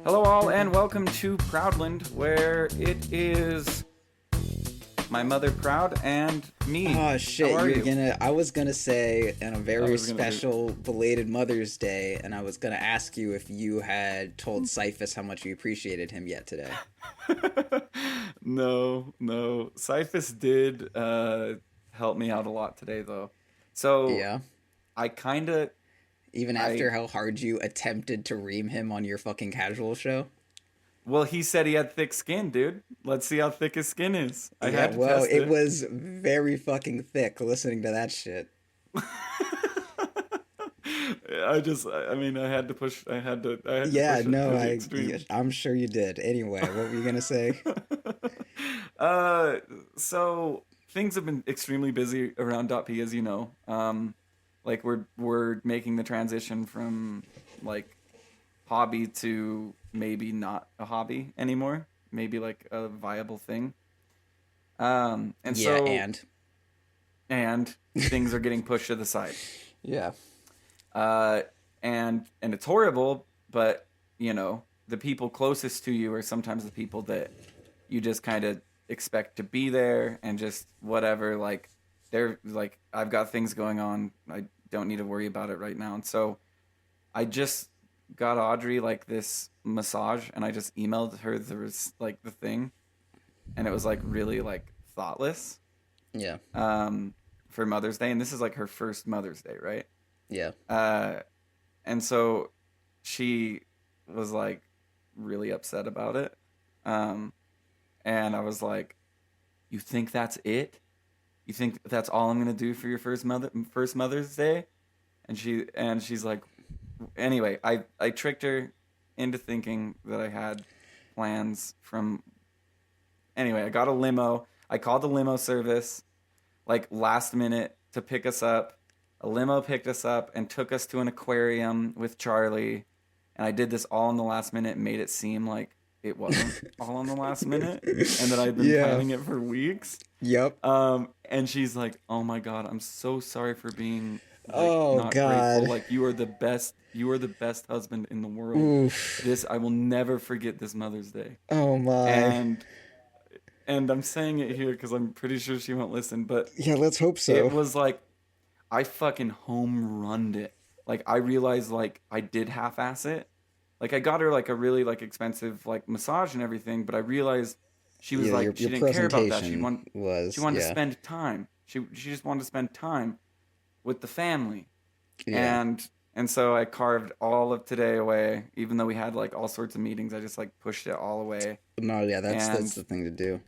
Hello all and welcome to Proudland, where it is my mother Proud and me. Oh shit, How are you? I was gonna say on a I very was gonna special belated Mother's Day, and I was gonna ask you if you had told Cyphus how much you appreciated him yet today. No. Cyphus did help me out a lot today though. So Yeah? I kinda Even I after how hard you attempted to ream him on your fucking casual show? well he said he had thick skin, dude. Let's see how thick his skin is. I Yeah, had to well, test it it. was very fucking thick listening to that shit. I had to push I had to Yeah, push it no, to the extreme. I'm sure you did. Anyway, what were you gonna say? uh, so things have been extremely busy around .p, as you know. Like we're making the transition from like hobby to maybe not a hobby anymore, maybe like a viable thing. And Yeah, so and and things are getting pushed to the side. yeah. Uh, and it's horrible, but you know the people closest to you are sometimes the people that you just kind of expect to be there and just whatever. Like they're like, I've got things going on. I don't need to worry about it right now. And so I just got Audrey like this massage, and I just emailed her like the thing, and it was like really like thoughtless. Yeah. For Mother's Day, and this is like her first Mother's Day, right? Yeah. Uh, and so she was like really upset about it. Um, and I was like, "You think that's it? You think that's all I'm gonna do for your first Mother's Day?" And she's like, anyway, I tricked her into thinking that I had plans from. Anyway, I got a limo. I called the limo service like last minute to pick us up. A limo picked us up and took us to an aquarium with Charlie. And I did this all in the last minute and made it seem like it wasn't all in the last minute and that I'd been Yeah. planning it for weeks. Yep. And she's like, "Oh my God, I'm so sorry for being like Oh not grateful. God. Like you are the best. You are the best husband in the world. Oof. I will never forget this Mother's Day." Oh my. And I'm saying it here because I'm pretty sure she won't listen, but Yeah, let's hope it so. was like I fucking home runned it. Like I realized like I did half ass it. Like I got her like a really like expensive like massage and everything, but I realized she was Yeah, like your she didn't care about that. presentation She was, wanted to yeah. spend time. She just wanted to spend time with the family. Yeah. And so I carved all of today away, even though we had like all sorts of meetings. I just like pushed it all away. No, yeah, that's And the thing to do.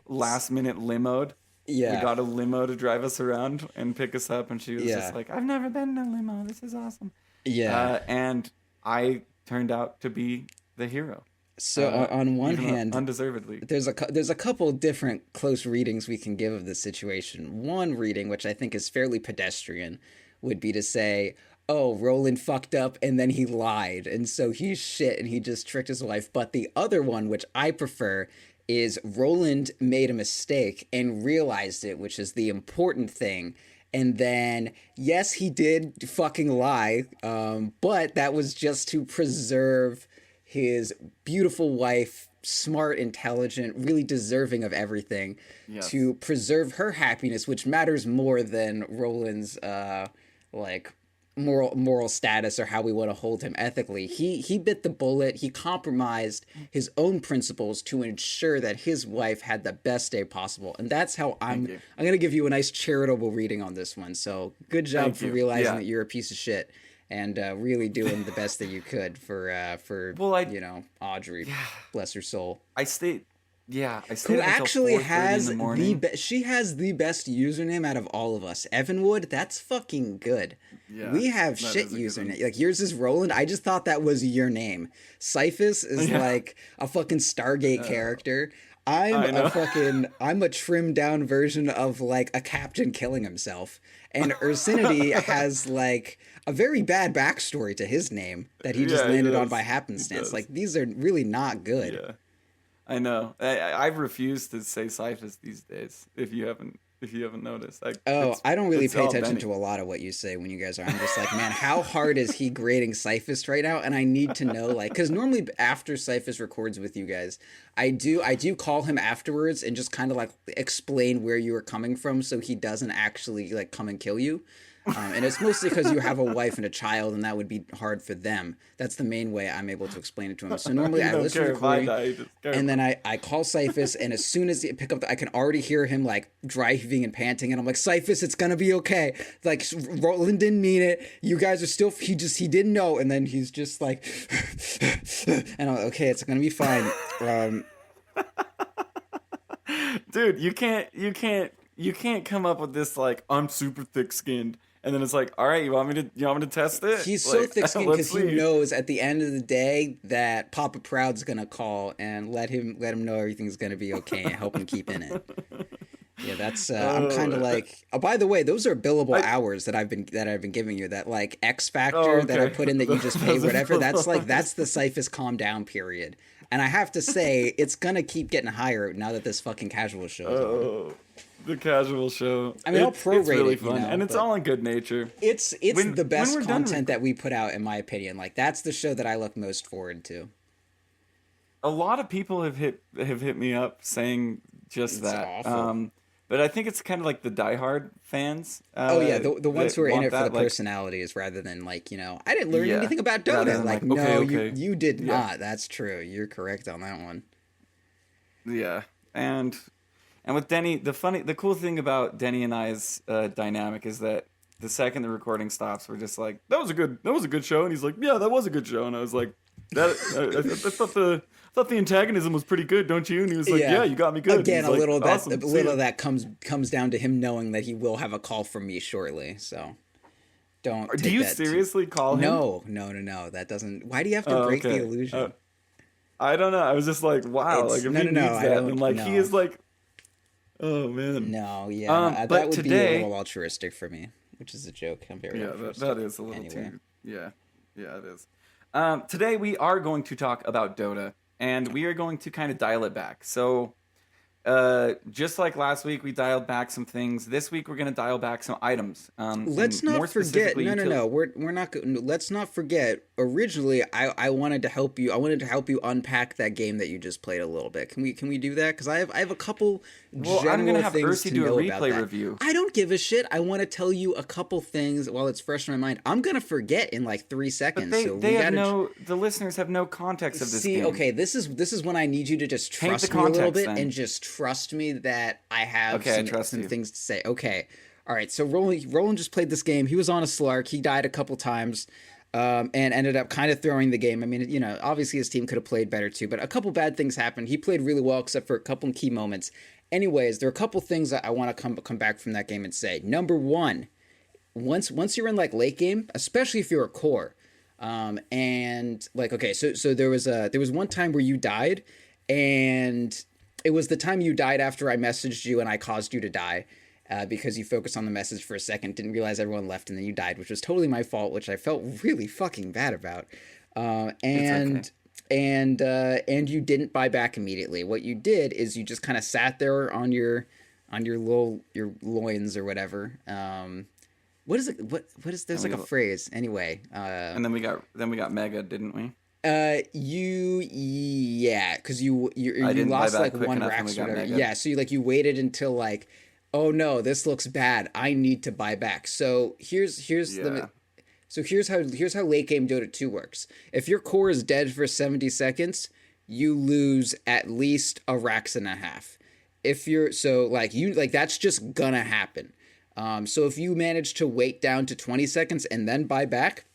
last minute limoed. We Yeah. got a limo to drive us around and pick us up, and she was just Yeah. like, "I've never been in a limo. This is awesome." Yeah. And I turned out to be the hero, So on one even though hand, undeservedly. there's a couple different close readings we can give of this situation. One reading, which I think is fairly pedestrian, would be to say, "Oh, Roland fucked up and then he lied, and so he's shit and he just tricked his wife." But the other one, which I prefer, is Roland made a mistake and realized it, which is the important thing. And then, yes, he did fucking lie, but that was just to preserve his beautiful wife, smart, intelligent, really deserving of everything, Yes. to preserve her happiness, which matters more than Roland's like moral status or how we want to hold him ethically. He bit the bullet. He compromised his own principles to ensure that his wife had the best day possible. And that's how Thank you. I'm going to give you a nice charitable reading on this one. So, good job Thank for you. realizing Yeah. that you're a piece of shit and really doing the best that you could for Well, Audrey, yeah, bless her soul, I stayed. Yeah, I who stayed up until actually 4:30 in has the morning. she has the best username out of all of us. Evanwood, that's fucking good. Yeah, We have that shit is a good one. username. Like yours is Roland. I just thought that was your name. Cyphus is Yeah. like a fucking Stargate character. I know. I'm a trimmed down version of like a captain killing himself. And Ursinity has like a very bad backstory to his name that he just Yeah, he landed on by does. He happenstance. does. Like these are really not good. Yeah, I know. I've refused to say Cyphus these days. If you haven't noticed, Oh, I don't really it's pay all attention Benny. to a lot of what you say when you guys are. I'm just like, man, how hard is he grading Cyphus right now? And I need to know, like, because normally after Cyphus records with you guys, I do call him afterwards and just kind of like explain where you are coming from, so he doesn't actually like come and kill you. And it's mostly because you have a wife and a child, and that would be hard for them. That's the main way I'm able to explain it to him. So normally You I don't listen to care if I recording, die. You just care and then about. I call Cyphus, and as soon as he pick up, I can already hear him like driving and panting, and I'm like, Cyphus, it's gonna be okay. Like Roland didn't mean it. You guys are still. He didn't know, and then he's just like, and I'm like, okay, it's gonna be fine. Dude, you can't come up with this like I'm super thick skinned, and then it's like, all right, you want me to test it? He's so Like, thick-skinned let's because he see. knows at the end of the day that Papa Proud's gonna call and let him know everything's gonna be okay and help him keep in it. Yeah, that's I'm kind of Uh, like. Oh, by the way, those are billable I hours that I've been giving you. That like X oh factor that I okay. put in that you just pay Those are whatever. That's like the that's the Cyphus calm down period. And I have to say, it's gonna keep getting higher now that this fucking casual show is on. oh the casual show. I mean, I'll It's prorate really it, fun, and it's but all in good nature. it's the When best we're done content that we put out, in my opinion. Like that's the show that I look most forward to. a lot of people have hit me up saying just It's that. awful. But I think it's kind of like the diehard fans Oh yeah, the ones that who are in want it for the that. Like, personalities rather than like, I didn't learn yeah, anything about rather Dota. than Like, like, okay, no, you okay, you did yeah, not. That's true. You're correct on that one. yeah, and with Denny, the cool thing about Denny and I's dynamic is that the second the recording stops, we're just like, that was a good show, and he's like, yeah, that was a good show, and I was like, I thought the antagonism was pretty good, don't you? And he was like, Yeah. yeah, you got me good. And Again, he's like, a awesome, see little ya. of that comes down to him knowing that he will have a call from me shortly. So don't Do take you that too. seriously call him? No, no, no, no. That doesn't. Why do you have to Oh, break the okay. illusion? I don't know. I was just like, wow, like It's if no, he no, no. needs I that, then don't. like he No, is like, oh man. no. Yeah, no, that But would be a today, little altruistic for me, which is a joke. I'm very yeah, that altruistic. is a little Anyway. too, yeah, yeah, it is. Today we are going to talk about Dota, and we are going to kind of dial it back. So, just like last week, we dialed back some things. This week, we're going to dial back some items, Let's and not more forget. specifically, No, no, no. We're not. No, let's not forget. Originally, I wanted to help you. I wanted to help you unpack that game that you just played a little bit. Can we do that? Because I have a couple well, I'm going to general have things Ursi to do a know about replay that. review. I don't give a shit. I want to tell you a couple things while it's fresh in my mind. I'm gonna forget in like three But seconds. they So they we have gotta. no the listeners have no context of this See, game. okay, this is when I need you to just Paint the trust me a little context bit and then. just trust me that I have Okay, I some trust some you. things to say. Okay. All right. So Roland just played this game. He was on a Slark. He died a couple times. And ended up kind of throwing the game. I mean, obviously his team could have played better too, but a couple bad things happened. He played really well, except for a couple key moments. Anyways, there are a couple things that I want to come back from that game and say. Number one, once you're in like late game, especially if you're a core, and like okay, so there was one time where you died, and it was the time you died after I messaged you and I caused you to die. Because you focused on the message for a second, didn't realize everyone left, and then you died, which was totally my fault, which I felt really fucking bad about. Uh, It's okay. and and you didn't buy back immediately. What you did is you just kind of sat there on your loins or whatever. What is it? What is? There's And like we a phrase. Anyway, and then we got Mega, didn't we? yeah, because you I didn't buy lost back like quick one enough, and we Rax or got whatever. Mega. Yeah, so you waited until like, oh no, this looks bad. I need to buy back. So Yeah. here's how late game Dota 2 works. If your core is dead for 70 seconds, you lose at least a Rax and a half. If you're so like you like that's just gonna happen. So if you manage to wait down to 20 seconds and then buy back,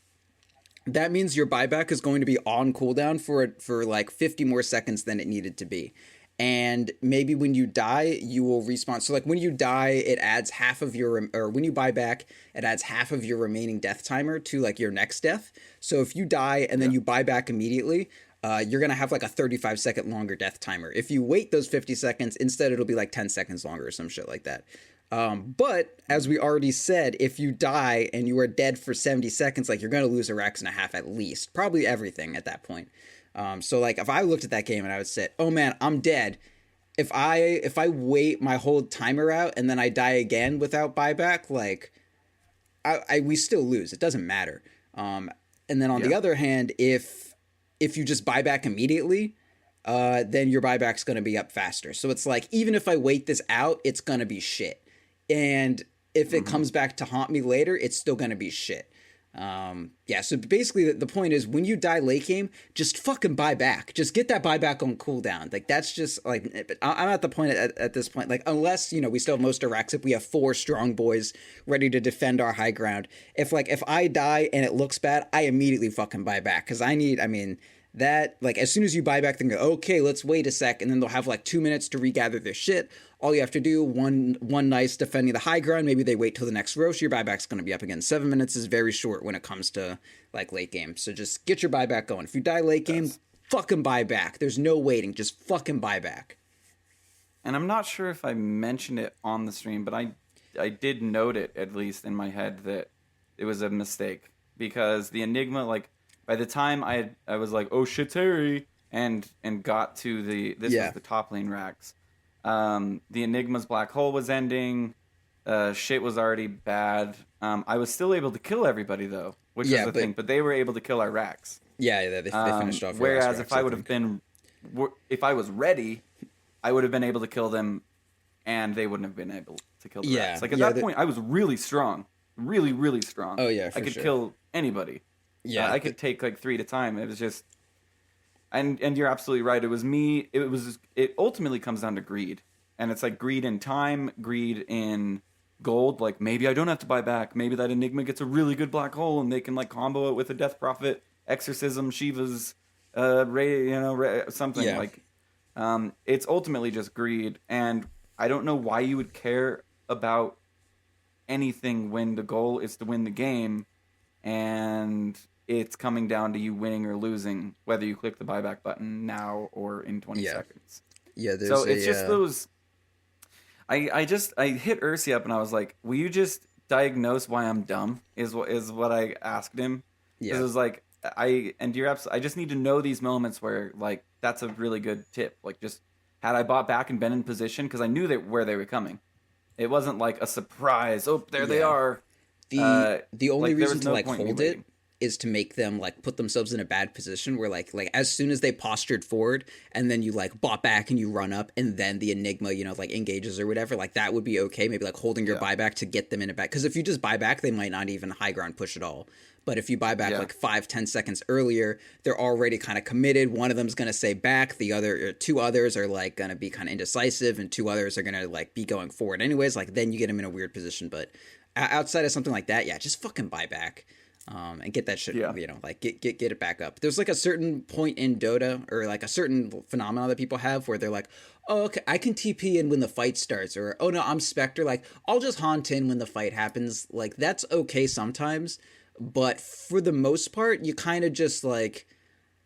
that means your buyback is going to be on cooldown for like 50 more seconds than it needed to be. And maybe when you die, you will respawn. So like when you die, it adds half of your, or when you buy back, it adds half of your remaining death timer to like your next death. So if you die and then Yeah. you buy back immediately, you're going to have like a 35-second longer death timer. If you wait those 50 seconds, instead it'll be like 10 seconds longer or some shit like that. But as we already said, if you die and you are dead for 70 seconds, like you're going to lose a rax and a half at least, probably everything at that point. So like if I looked at that game and I would say, oh man, I'm dead. If I wait my whole timer out and then I die again without buyback, like we still lose. It doesn't matter. And then on the other hand, if you just buy back immediately, then your buyback's going to be up faster. So it's like, even if I wait this out, it's going to be shit. And if it comes back to haunt me later, it's still going to be shit. So basically the point is, when you die late game, just fucking buy back. Just get that buyback on cooldown. Like, that's just like, I'm at the point at this point, like, unless, we still have most Iraqs, if we have 4 strong boys ready to defend our high ground. If I die and it looks bad, I immediately fucking buy back. Cause that, like, as soon as you buy back, they go, okay, let's wait a sec, and then they'll have like 2 minutes to regather their shit. All you have to do, one nice defending the high ground, maybe they wait till the next roast, your buyback's going to be up again. 7 minutes is very short when it comes to like late game. So just get your buyback going. If you die late game, fucking buy back. There's no waiting, just fucking buy back. And I'm not sure if I mentioned it on the stream, but I did note it, at least in my head, that it was a mistake, because the Enigma, like, by the time I was like, oh shit, Terry, and got to this was the top lane racks. The Enigma's black hole was ending. Shit was already bad. I was still able to kill everybody though, which is the thing. But they were able to kill our racks. Yeah, they finished off. Whereas if I would have been, if I was ready, I would have been able to kill them, and they wouldn't have been able to kill the racks. Like at that point, I was really strong, really, really strong. Oh yeah, I could kill anybody. Yeah, I could take like 3 at a time. It was just, and you're absolutely right. It was me. It ultimately comes down to greed, and it's like greed in time, greed in gold. Like, maybe I don't have to buy back. Maybe that Enigma gets a really good black hole, and they can like combo it with a Death Prophet, Exorcism, Shiva's, something like. It's ultimately just greed, and I don't know why you would care about anything when the goal is to win the game, and it's coming down to you winning or losing, whether you click the buyback button now or in 20 seconds. Yeah, so it's just those. I hit Ursi up and I was like, "Will you just diagnose why I'm dumb?" Is what I asked him. Yeah, it was like I just need to know these moments where, like, that's a really good tip. Like, just had I bought back and been in position, because I knew where they were coming. It wasn't like a surprise. Oh, there they are. The only reason to like hold it is to make them like put themselves in a bad position where like as soon as they postured forward and then you like bought back and you run up and then the Enigma, like engages or whatever, like that would be okay. Maybe like holding your buyback to get them in a back. Because if you just buy back, they might not even high ground push at all. But if you buy back like 5-10 seconds earlier, they're already kind of committed. One of them's going to say back. The other, or 2 others are like going to be kind of indecisive, and 2 others are going to like be going forward anyways. Like then you get them in a weird position. But outside of something like that, just fucking buy back. And get that shit, like get it back up. There's like a certain point in Dota, or like a certain phenomenon that people have where they're like, oh, okay, I can TP in when the fight starts, or oh no, I'm Spectre, like I'll just haunt in when the fight happens. Like that's okay sometimes, but for the most part, you kind of just like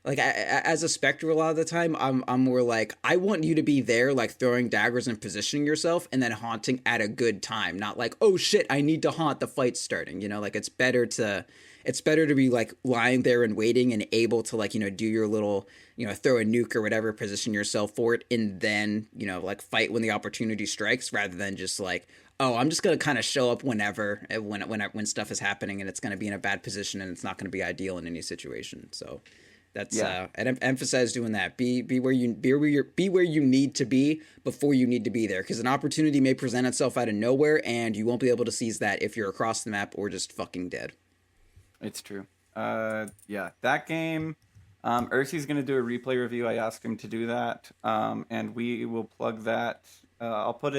as a Spectre, a lot of the time, I'm more like, I want you to be there, like throwing daggers and positioning yourself, and then haunting at a good time. Not like, oh shit, I need to haunt, the fight's starting. Like it's better to be like lying there and waiting and able to like do your little throw a nuke or whatever, position yourself for it, and then like fight when the opportunity strikes, rather than just like, oh, I'm just gonna kind of show up whenever when stuff is happening, and it's gonna be in a bad position, and it's not gonna be ideal in any situation. So. That's and emphasize doing that. Be where you need to be before you need to be there, because an opportunity may present itself out of nowhere, and you won't be able to seize that if you're across the map or just fucking dead. It's true. That game. Ursi's gonna do a replay review. I asked him to do that, and we will plug that. I'll put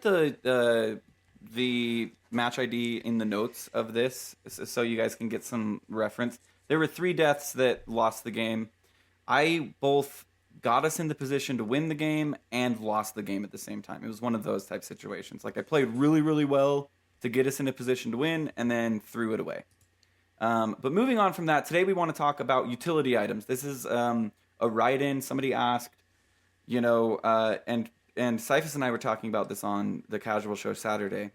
the match ID in the notes of this, so you guys can get some reference. There were 3 deaths that lost the game. I both got us in the position to win the game and lost the game at the same time. It was one of those type situations. Like I played really, really well to get us in a position to win, and then threw it away. But moving on from that, today we want to talk about utility items. This is a write-in. Somebody asked, and Cyphus and I were talking about this on the Casual Show Saturday,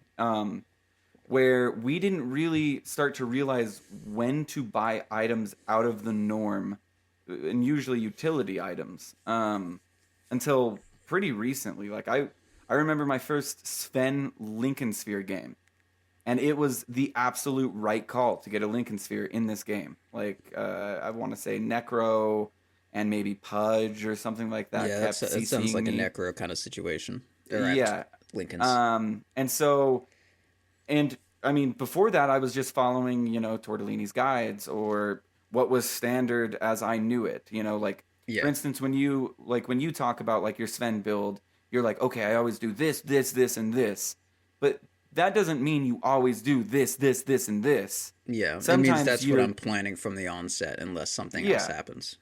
where we didn't really start to realize when to buy items out of the norm, and usually utility items, until pretty recently. Like I remember my first Sven Lincoln Sphere game, and it was the absolute right call to get a Lincoln Sphere in this game. Like I want to say Necro and maybe Pudge or something like that. Yeah, kept that sounds like CCing a me. Necro kind of situation. Yeah. Lincoln's. And so, and I mean, before that, I was just following, Tortellini's guides or what was standard as I knew it. Like Yeah. for instance, when you talk about like your Sven build, you're like, okay, I always do this, this, this, and this, but that doesn't mean you always do this, this, this, and this. Yeah, it means Sometimes that's what you're, I'm planning from the onset, unless something else yeah, happens.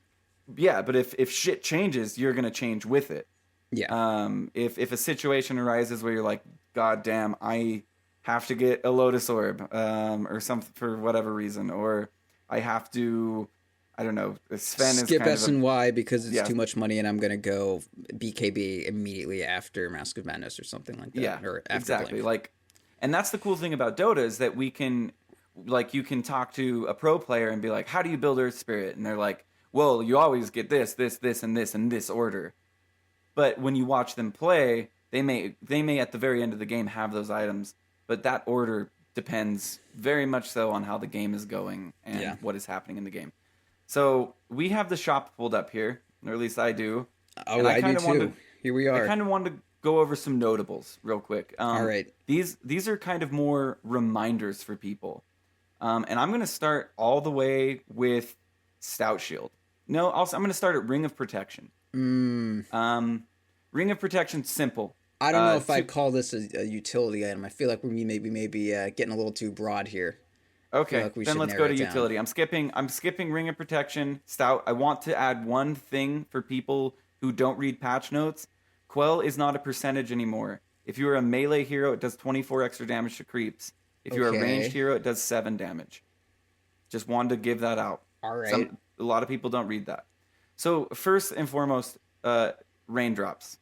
yeah. But if shit changes, you're gonna change with it. Yeah. If a situation arises where you're like, God damn, I have to get a Lotus Orb, or something for whatever reason, or I have to, I don't know, Sven is Skip kind S of and Y because it's yeah, too much money, and I'm gonna go BKB immediately after Mask of Madness or something like that, yeah, or after exactly. Blink. Like, and that's the cool thing about Dota is that we can, like, you can talk to a pro player and be like, how do you build Earth Spirit? And they're like, well, you always get this, this, this, and this, in this order. But when you watch them play, they may at the very end of the game have those items, but that order depends very much so on how the game is going and what is happening in the game. So we have the shop pulled up here, or at least I do. Oh, And I do kinda wanted too. Here we I are. kind of wanted to go over some notables real quick. All right. These are kind of more reminders for people, and I'm going to start all the way with Stout Shield. No, I'm going to start at Ring of Protection. Ring of Protection, simple. I don't know if To- I'd call this a utility item. I feel like we maybe getting a little too broad here. Okay, like we then should let's narrow go to it down. utility. I'm skipping Ring of Protection. Stout. I want to add one thing for people who don't read patch notes. Quell is not a percentage anymore. If you're a melee hero, it does 24 extra damage to creeps. If you're a ranged hero, it does 7 damage. Just wanted to give that out. All right. A lot of people don't read that. So first and foremost, raindrops.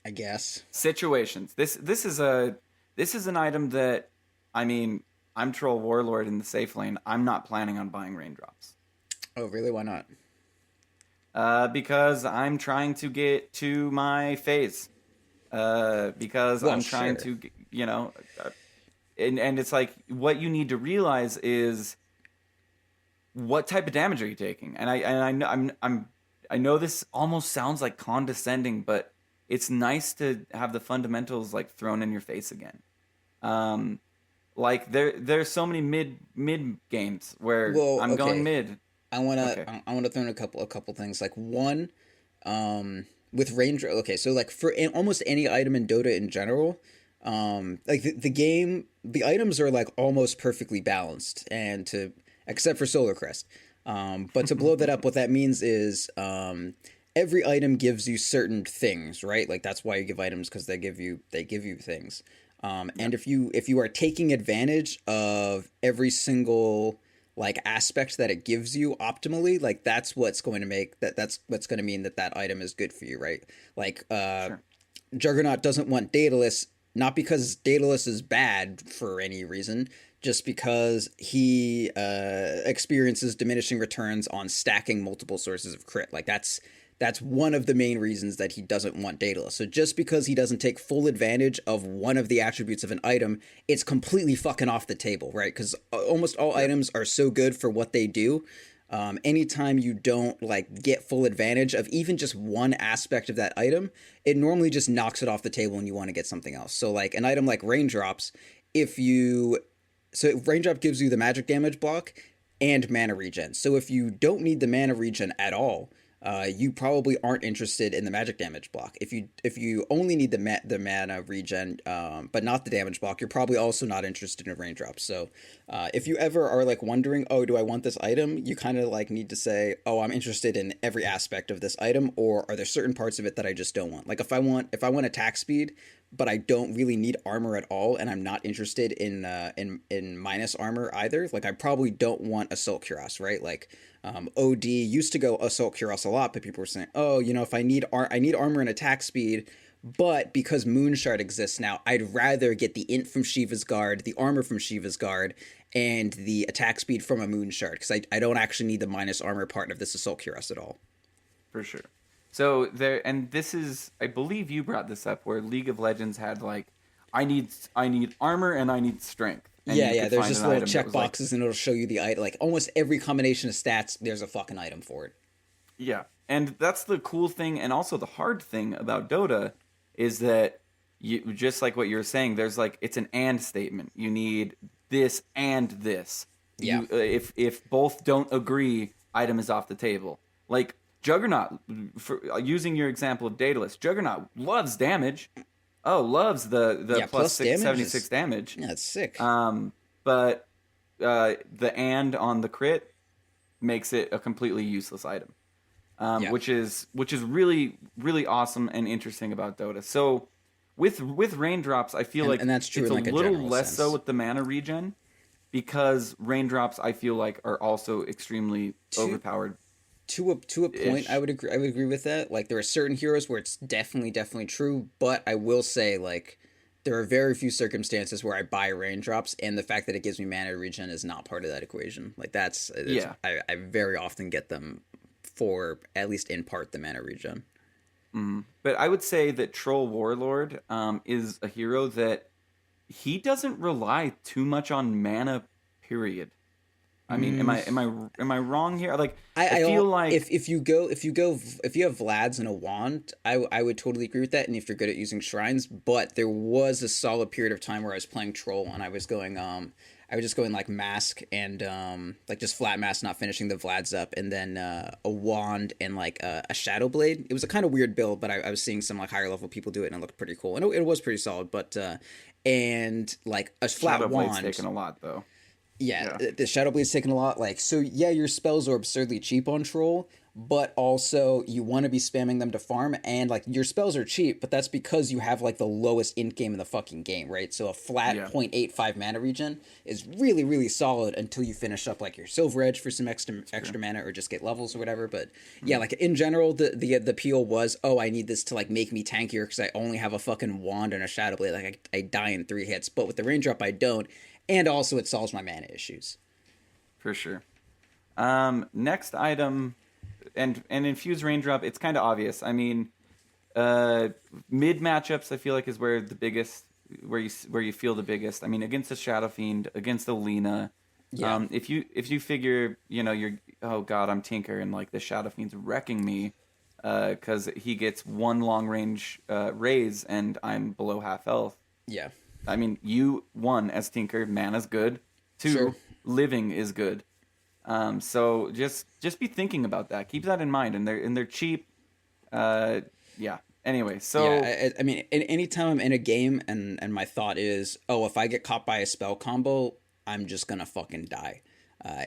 I guess. Situations. This is an item that, I mean, I'm Troll Warlord in the safe lane. I'm not planning on buying raindrops. Oh, really? Why not? Because I'm trying to get to my phase. Because Well, I'm trying sure. to, and it's like what you need to realize is what type of damage are you taking? And I know I know this almost sounds like condescending, but it's nice to have the fundamentals like thrown in your face again. Like there's so many mid games where Well, I'm okay. going mid. I wanna Okay. I wanna throw in a couple things. Like one, with range. Okay, so like for almost any item in Dota in general, like the game, the items are like almost perfectly balanced, and to except for Solar Crest. But to blow that up, what that means is every item gives you certain things, right? Like that's why you give items, because they give you things. And if you are taking advantage of every single like aspect that it gives you optimally, like that's what's going to make that's what's going to mean that item is good for you, right? Like Sure. Juggernaut doesn't want Daedalus, not because Daedalus is bad for any reason, just because he experiences diminishing returns on stacking multiple sources of crit. Like that's one of the main reasons that he doesn't want Daedalus. So just because he doesn't take full advantage of one of the attributes of an item, it's completely fucking off the table, right? Because almost all items are so good for what they do. Anytime you don't like get full advantage of even just one aspect of that item, it normally just knocks it off the table and you want to get something else. So like an item like Raindrops, Raindrop gives you the magic damage block and mana regen. So if you don't need the mana regen at all, you probably aren't interested in the magic damage block. If you only need the mana regen, but not the damage block, you're probably also not interested in raindrops. So, if you ever are like wondering, oh, do I want this item? You kind of like need to say, oh, I'm interested in every aspect of this item, or are there certain parts of it that I just don't want? Like if I want attack speed, but I don't really need armor at all, and I'm not interested in minus armor either. Like I probably don't want Assault Cuirass, right? Like OD used to go Assault Cuirass a lot, but people were saying, oh, if I need armor and attack speed, but because Moonshard exists now, I'd rather get the int from Shiva's Guard, the armor from Shiva's Guard, and the attack speed from a Moonshard, because I don't actually need the minus armor part of this Assault Cuirass at all. For sure. So there, and this is, I believe you brought this up, where League of Legends had like, I need armor and I need strength, and Yeah, you yeah. could There's find just an little item that check was like, boxes, and it'll show you the item. Like almost every combination of stats, there's a fucking item for it. yeah. And that's the cool thing, and also the hard thing about Dota is that you just like what you were saying. There's like it's an and statement. You need this and this. Yeah, If both don't agree, item is off the table. Like Juggernaut, for using your example of Daedalus, Juggernaut loves damage. Oh, loves the yeah. plus Plus damage 76 is damage. yeah, it's sick. But the and on the crit makes it a completely useless item, Yeah, which is really really awesome and interesting about Dota. So with raindrops, I feel and like that's true it's in a like a little general less so sense. with the mana regen because raindrops I feel like are also extremely To overpowered to a point, I ish. would agree. I would agree with that. Like there are certain heroes where it's definitely true, but I will say like there are very few circumstances where I buy raindrops, and the fact that it gives me mana regen is not part of that equation. Like that's it's Yeah. I very often get them for at least in part the mana regen. But I would say that Troll Warlord is a hero that he doesn't rely too much on mana. Period. I mean, am Mm, I am I am I wrong here? Like, I I feel don't like if you have Vlad's and a wand, I would totally agree with that. And if you're good at using shrines, but there was a solid period of time where I was playing troll and I was just going like mask and like just flat mask, not finishing the Vlad's up, and then a wand and like a shadow blade. It was a kind of weird build, but I was seeing some like higher level people do it and it looked pretty cool, and it was pretty solid. But and like a flat Shadow Blade's wand. taken a lot though. Yeah, Yeah, the Shadow Blade's taking a lot. Like, so yeah, your spells are absurdly cheap on Troll, but also you want to be spamming them to farm, and like your spells are cheap, but that's because you have like the lowest int game in the fucking game, right? So a flat yeah, 0.85 mana regen is really, really solid until you finish up like your Silver Edge for some true. extra mana or just get levels or whatever. But yeah, like in general, the appeal was, oh, I need this to like make me tankier because I only have a fucking wand and a Shadow Blade. Like I die in 3 hits, but with the raindrop, I don't, and also it solves my mana issues. For sure. Next item, and infuse raindrop. It's kind of obvious. I mean, uh, mid matchups. I feel like is where the biggest, where you feel the biggest. I mean, against the Shadow Fiend, against the Lina. Yeah, If you figure, you're, oh god, I'm Tinker, and like the Shadow Fiend's wrecking me, because he gets one long range raise, and I'm below half health. yeah, I mean, you one as Tinker, mana's good. sure. Two, living is good. So just be thinking about that. Keep that in mind. And they're cheap. Uh, yeah. Anyway, Yeah, so I mean, anytime I'm in a game and my thought is, oh, if I get caught by a spell combo, I'm just gonna fucking die.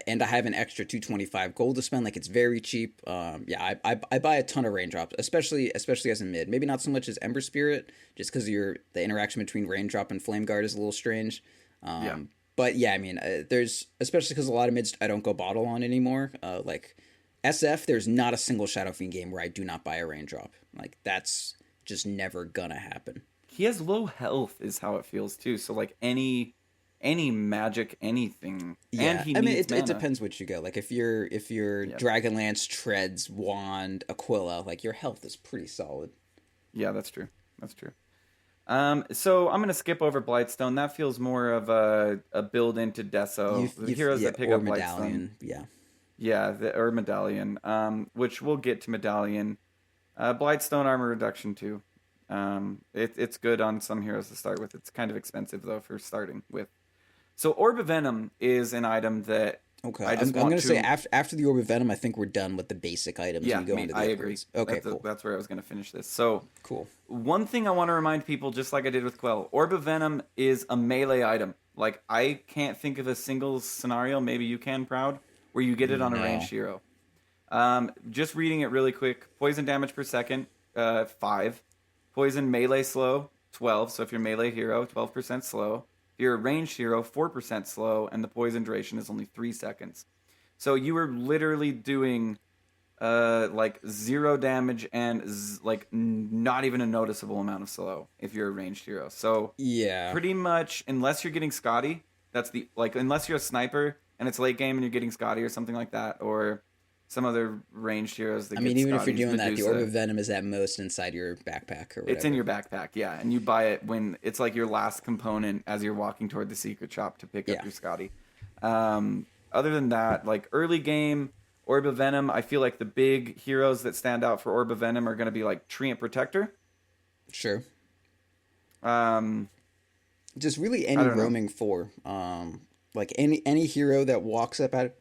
And I have an extra 225 gold to spend. Like it's very cheap. Yeah, I buy a ton of raindrops, especially as a mid. Maybe not so much as Ember Spirit, just because the interaction between raindrop and flame guard is a little strange. yeah, But yeah, I mean, there's especially because a lot of mids I don't go bottle on anymore. Like SF, there's not a single Shadow Fiend game where I do not buy a raindrop. Like that's just never gonna happen. he has low health, is how it feels too. So like any magic anything, and Yeah, he I mean, needs it mana. depends what you go. Like if you're Yeah, Dragonlance, Treads, Wand, Aquila, like your health is pretty solid. yeah, that's true. That's true. So I'm gonna skip over Blightstone. That feels more of a build into Deso. The heroes Yeah, that pick or up Blightstone. Medallion. Yeah, Yeah, or Medallion. Which we'll get to Medallion. Blightstone armor reduction too. It's good on some heroes to start with. It's kind of expensive though for starting with. So Orb of Venom is an item that Okay, I just I'm want gonna say to. after the Orb of Venom, I think we're done with the basic items and Yeah, we go me. into I the agree. upgrades. Okay, That's cool, that's where I was going to finish this. So cool. one thing I want to remind people, just like I did with Quell, Orb of Venom is a melee item. Like I can't think of a single scenario, maybe you can, Proud, where you get it on a ranged No. hero. Just reading it really quick. Poison damage per second, 5. Poison melee slow, 12. So if you're melee hero, 12% slow. If you're a ranged hero, 4% slow, and the poison duration is only 3 seconds. So you were literally doing like 0 damage and like not even a noticeable amount of slow if you're a ranged hero. So Yeah. pretty much unless you're getting Scotty, that's the like unless you're a sniper and it's late game and you're getting Scotty or something like that, or some other ranged heroes that I mean, get even if you're Scotties, doing that, the Orb Medusa. of Venom is at most inside your backpack or It's in whatever. your backpack, yeah, and you buy it when it's like your last component as you're walking toward the secret shop to pick up Yeah. your Scotty. Other than that, like early game, Orb of Venom, I feel like the big heroes that stand out for Orb of Venom are going to be like Treant Protector. Sure. Um, Just really I any don't know. roaming four. Like any hero that walks up at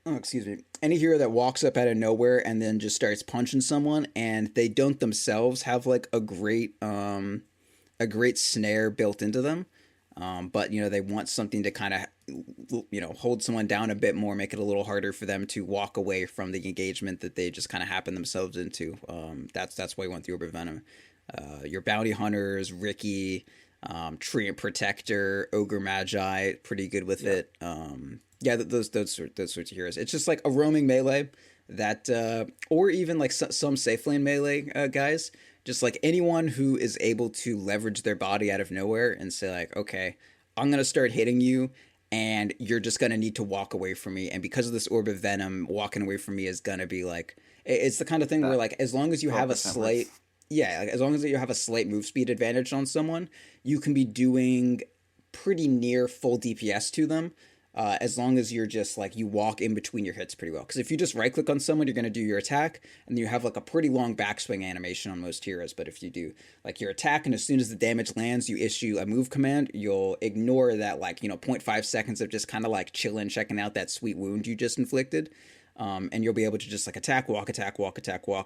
oh, excuse me, any hero that walks up out of nowhere and then just starts punching someone, and they don't themselves have like a great snare built into them. But they want something to kind of hold someone down a bit more, make it a little harder for them to walk away from the engagement that they just kind of happen themselves into. That's why we want the Orb of Venom. Your bounty hunters, Ricky, Tree and Protector, Ogre Magi, pretty good with Yeah. it. Yeah, those sorts of heroes. It's just like a roaming melee that, or even like some safe lane melee guys. Just like anyone who is able to leverage their body out of nowhere and say like, okay, I'm gonna start hitting you, and you're just gonna need to walk away from me. And because of this Orb of Venom, walking away from me is gonna be like, it's the kind of thing where That like as long as you have a 12% slight, works. yeah, like as long as you have a slight move speed advantage on someone, you can be doing pretty near full DPS to them. As long as you're just like you walk in between your hits pretty well. Because if you just right click on someone, you're going to do your attack, and you have like a pretty long backswing animation on most heroes. But if you do like your attack, and as soon as the damage lands, you issue a move command, you'll ignore that like zero point 0.5 seconds of just kind of like chilling, checking out that sweet wound you just inflicted. And you'll be able to just like attack, walk,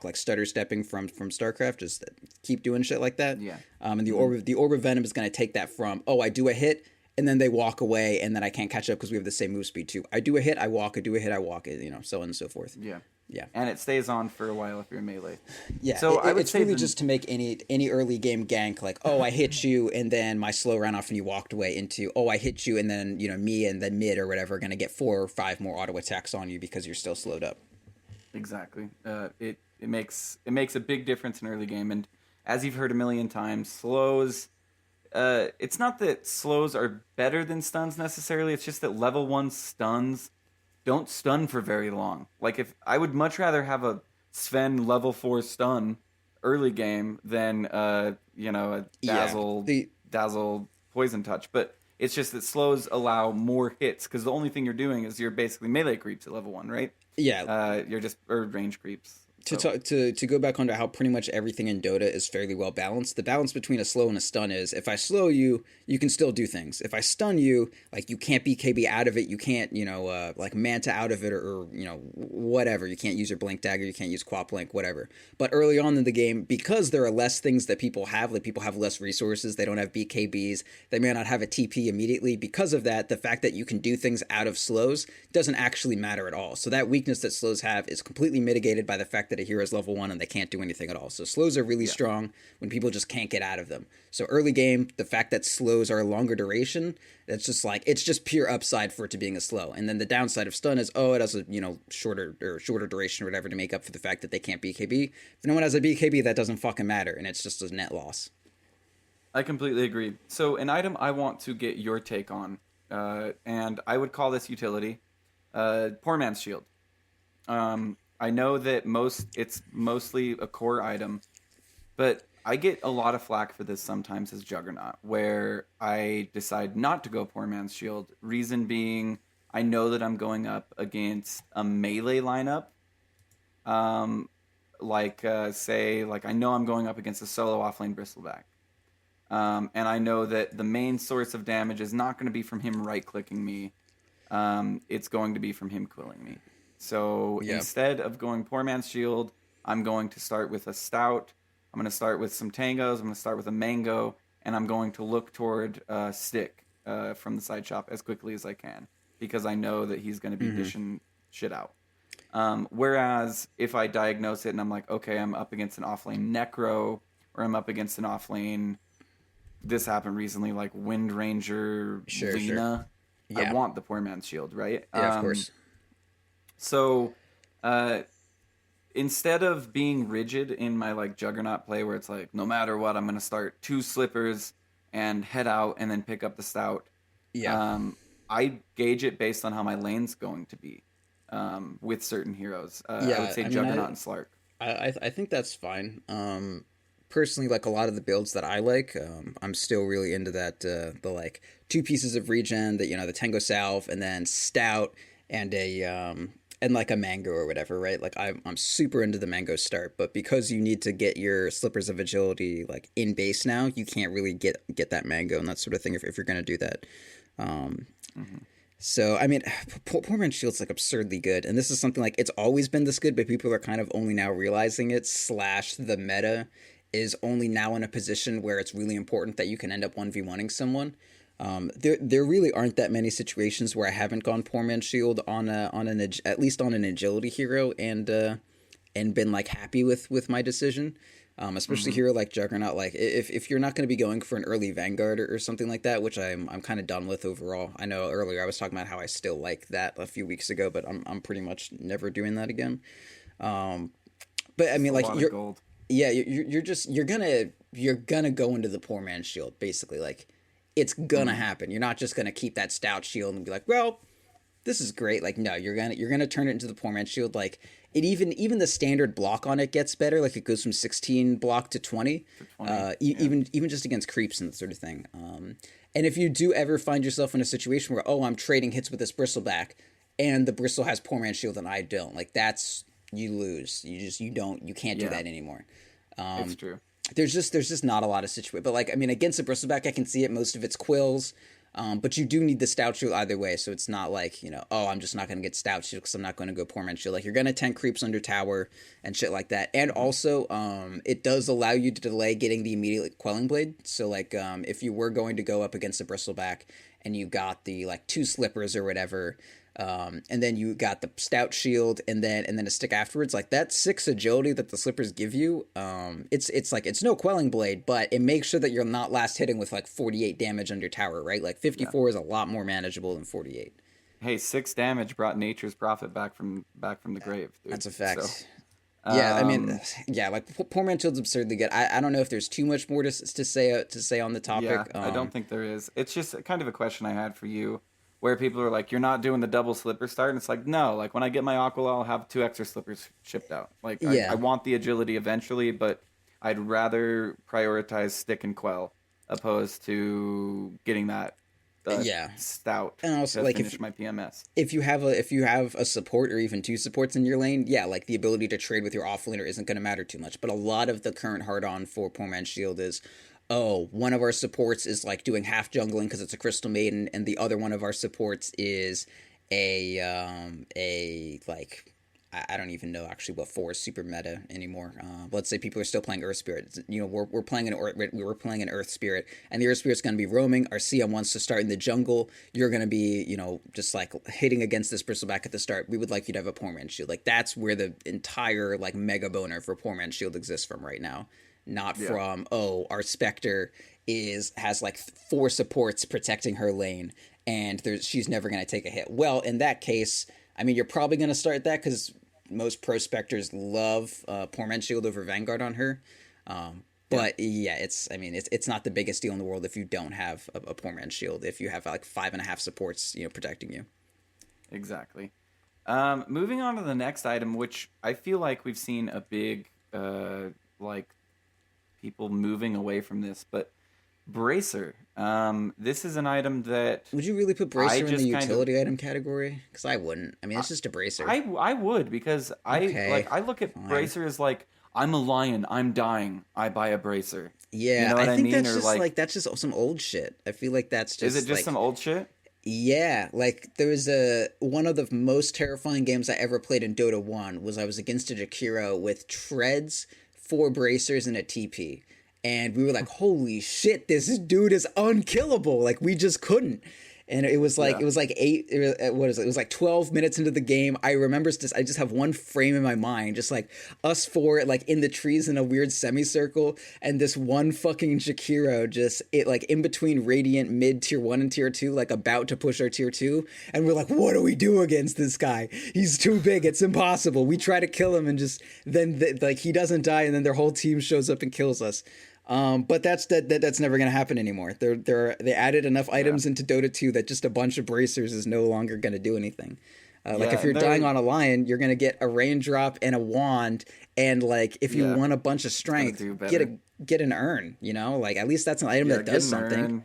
like stutter stepping from StarCraft. Just keep doing shit like that. Yeah. And Hmm. the orb of venom is going to take that from I do a hit, and then they walk away, and then I can't catch up because we have the same move speed too. I do a hit, I walk. I do a hit, I walk. So on and so forth. Yeah. Yeah, And it stays on for a while if you're melee. yeah. So I would It's say really the just to make any early game gank like I hit you, and then my slow ran off and you walked away into I hit you, and then me and the mid or whatever are gonna get 4 or 5 more auto attacks on you because you're still slowed up. exactly. It makes a big difference in early game, and as you've heard a million times, slows. It's not that slows are better than stuns necessarily. It's just that level 1 stuns don't stun for very long. Like if I would much rather have a Sven level 4 stun early game than a Yeah. The dazzle poison touch. But it's just that slows allow more hits because the only thing you're doing is you're basically melee creeps at level 1, right? yeah, You're just or range creeps. to So talk to go back onto how pretty much everything in Dota is fairly well balanced. The balance between a slow and a stun is if I slow you, you can still do things. If I stun you, like you can't BKB out of it, you can't like manta out of it, or whatever. You can't use your blink dagger, you can't use quap blink, whatever. But early on in the game, because there are less things that people have, like people have less resources, they don't have BKBs, they may not have a TP immediately. Because of that, the fact that you can do things out of slows doesn't actually matter at all. So that weakness that slows have is completely mitigated by the fact that a hero is level 1 and they can't do anything at all. So slows are really yeah, strong when people just can't get out of them. So early game, the fact that slows are a longer duration, that's just like it's just pure upside for it to being a slow. And then the downside of stun is it has a shorter duration or whatever to make up for the fact that they can't BKB. If no one has a BKB, that doesn't fucking matter, and it's just a net loss. I completely agree. So an item I want to get your take on, and I would call this utility, Poor Man's Shield. I know that it's mostly a core item, but I get a lot of flack for this sometimes as Juggernaut, where I decide not to go Poor Man's Shield. Reason being, I know that I'm going up against a melee lineup. Um, I know I'm going up against a solo offlane Bristleback. And I know that the main source of damage is not going to be from him right clicking me. it's going to be from him quilling me. So Yeah. instead of going poor man's shield, I'm going to start with a stout. I'm going to start with some tangos. I'm going to start with a mango, and I'm going to look toward stick from the side shop as quickly as I can because I know that he's going to be Mm-hmm. dishing shit out. Whereas if I diagnose it and I'm like, okay, I'm up against an offlane Necro, or I'm up against an offlane, this happened recently, like Wind Ranger Sure, sure. Lena, I Yeah. want the poor man's shield, right? Yeah, of course. So uh, instead of being rigid in my like Juggernaut play, where it's like, no matter what, I'm gonna start two slippers and head out and then pick up the stout. Yeah. Um, I gauge it based on how my lane's going to be with certain heroes. I would Yeah, say I mean, Juggernaut and Slark. I think that's fine. Personally, like a lot of the builds that I like, I'm still really into that the like two pieces of regen, that the Tango Salve, and then Stout, and a and like a mango or whatever, right? Like I'm super into the mango start, but because you need to get your slippers of agility like in base now, you can't really get that mango and that sort of thing if you're gonna do that. Um, Hmm. so I mean, Poor Man's Shield's like absurdly good, and this is something like it's always been this good, but people are kind of only now realizing it. Slash, the meta is only now in a position where it's really important that you can end up 1v1ing someone. There really aren't that many situations where I haven't gone Poor Man's Shield at least on an agility hero, and been like happy with my decision. Especially Hmm. here like Juggernaut, like if you're not going to be going for an early Vanguard or something like that, which I'm kind of done with overall. I know earlier I was talking about how I still like that a few weeks ago, but I'm pretty much never doing that again. Um, but I Just mean, a like lot of gold. you're gonna go into the Poor Man's Shield basically. Like it's gonna Hmm. happen. You're not just gonna keep that stout shield and be like, well, this is great. Like, no, you're gonna turn it into the Poor Man's Shield. Like it even the standard block on it gets better. Like it goes from 16 block to 20. To 20. Yeah. Even just against creeps and that sort of thing. And if you do ever find yourself in a situation where, oh, I'm trading hits with this bristleback, and the bristle has Poor Man's Shield and I don't, like that's, you lose. You can't do Yeah. that anymore. It's true. There's just not a lot of situation. But like I mean, against a bristleback, I can see it. Most of it's quills. But you do need the stout shield either way, so it's not like, oh, I'm just not going to get stout shield because I'm not going to go poor man shield. Like you're going to tank creeps under tower and shit like that. And Hmm. also, it does allow you to delay getting the immediate quelling blade. So like, if you were going to go up against a bristleback and you got the like two slippers or whatever, and then you got the stout shield and then a stick afterwards, like that 6 agility that the slippers give you, it's like it's no quelling blade, but it makes sure that you're not last hitting with like 48 damage under tower, right? Like Yeah. 54 is a lot more manageable than 48. Hey, 6 damage brought Nature's Prophet back from the grave, dude. That's a So, fact. Yeah, I mean, um, yeah, like Poor Man Shield's absurdly good. I don't know if there's too much more to say on the yeah, topic. I don't think there is. It's just kind of a question I had for you, where people are like, "You're not doing the double slipper start," and it's like, no. Like when I get my Aqua, I'll have 2 extra slippers shipped out. Like I Yeah, want the agility eventually, but I'd rather prioritize stick and quell opposed to getting that yeah, stout and also to like finish my PMS. if you have a support or even two supports in your lane, yeah, like the ability to trade with your offlaner isn't going to matter too much. But a lot of the current hard on for Poor Man's Shield is, oh, one of our supports is like doing half jungling because it's a Crystal Maiden, and the other one of our supports is a like, I don't even know actually what four is super meta anymore. Let's say people are still playing Earth Spirit. We're playing an Earth Spirit, and the Earth Spirit's going to be roaming. Our CM wants to start in the jungle. You're going to be just like hitting against this bristleback at the start. We would like you to have a Poor Man's Shield. Like that's where the entire like mega boner for Poor Man's Shield exists from right now. Not Yeah. from, oh, our Spectre has like four supports protecting her lane, and she's never going to take a hit. Well, in that case, I mean, you're probably going to start that because most prospectors love Poor Man's Shield over Vanguard on her. Yeah. But yeah, it's not the biggest deal in the world if you don't have a Poor Man's Shield. If you have like 5.5 supports, protecting you. Exactly. Moving on to the next item, which I feel like we've seen a big like people moving away from this, but Bracer. This is an item that Would you really put I Bracer in the just kind of utility item category? Because I wouldn't. I mean, I, it's just a Bracer. I would because Okay, I look at fine. Bracer as like I'm a lion, I'm dying, I buy a Bracer. You Yeah, know I what I think mean? that's Or just like like that's just some old shit. I feel like that's is it just just like some old shit? Yeah, like there was a one of the most terrifying games I ever played in Dota 1 was I was against a Jakiro with treads, four bracers, and a TP. And we were like, holy shit, this dude is unkillable. Like we just couldn't. And Yeah. it was like what is it? It was like 12 minutes into the game. I remember just I just have one frame in my mind, just like us four like in the trees in a weird semicircle, and this one fucking Jakiro just it like in between Radiant mid tier 1 and tier 2, like about to push our tier 2, and we're like, what do we do against this guy? He's too big, it's impossible. We try to kill him and just then like he doesn't die, and then their whole team shows up and kills us. But that's never going to happen anymore. They added enough Yeah. items into Dota 2 that just a bunch of bracers is no longer going to do anything. Like Yeah, if you're and dying they're on a lion, you're going to get a raindrop and a wand, and like if you yeah, want a bunch of it's gonna strength, do better. get an urn. You know, like at least that's an item Yeah, that get does an something. urn,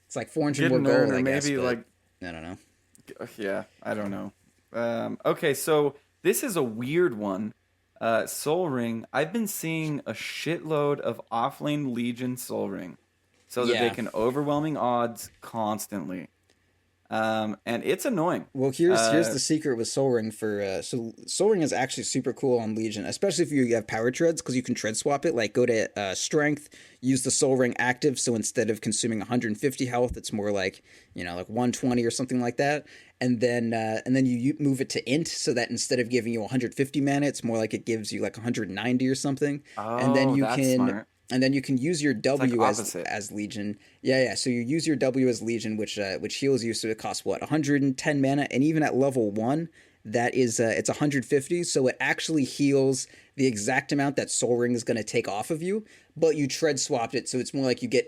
It's like 400 get more an urn, gold, or I guess, maybe but like I don't know. yeah, I don't know. Okay, so this is a weird one. Soul Ring. I've been seeing a shitload of offlane Legion Soul Ring, so that they Yeah. can overwhelming odds constantly. And it's annoying. Well, here's Uh, the secret with Soul Ring for so Soul Ring is actually super cool on Legion, especially if you have power treads because you can tread swap it. Like go to Strength, use the Soul Ring active, so instead of consuming 150 health, it's more like like 120 or something like that. And then you move it to Int, so that instead of giving you 150 mana, it's more like it gives you like 190 or something. And then oh, you that's can smart. use your It's like W opposite. as Legion. Yeah, yeah. So you use your W as Legion, which heals you. So it costs what 110 mana, and even at level 1, that is it's 150. So it actually heals the exact amount that Soul Ring is going to take off of you. But you tread swapped it, so it's more like you get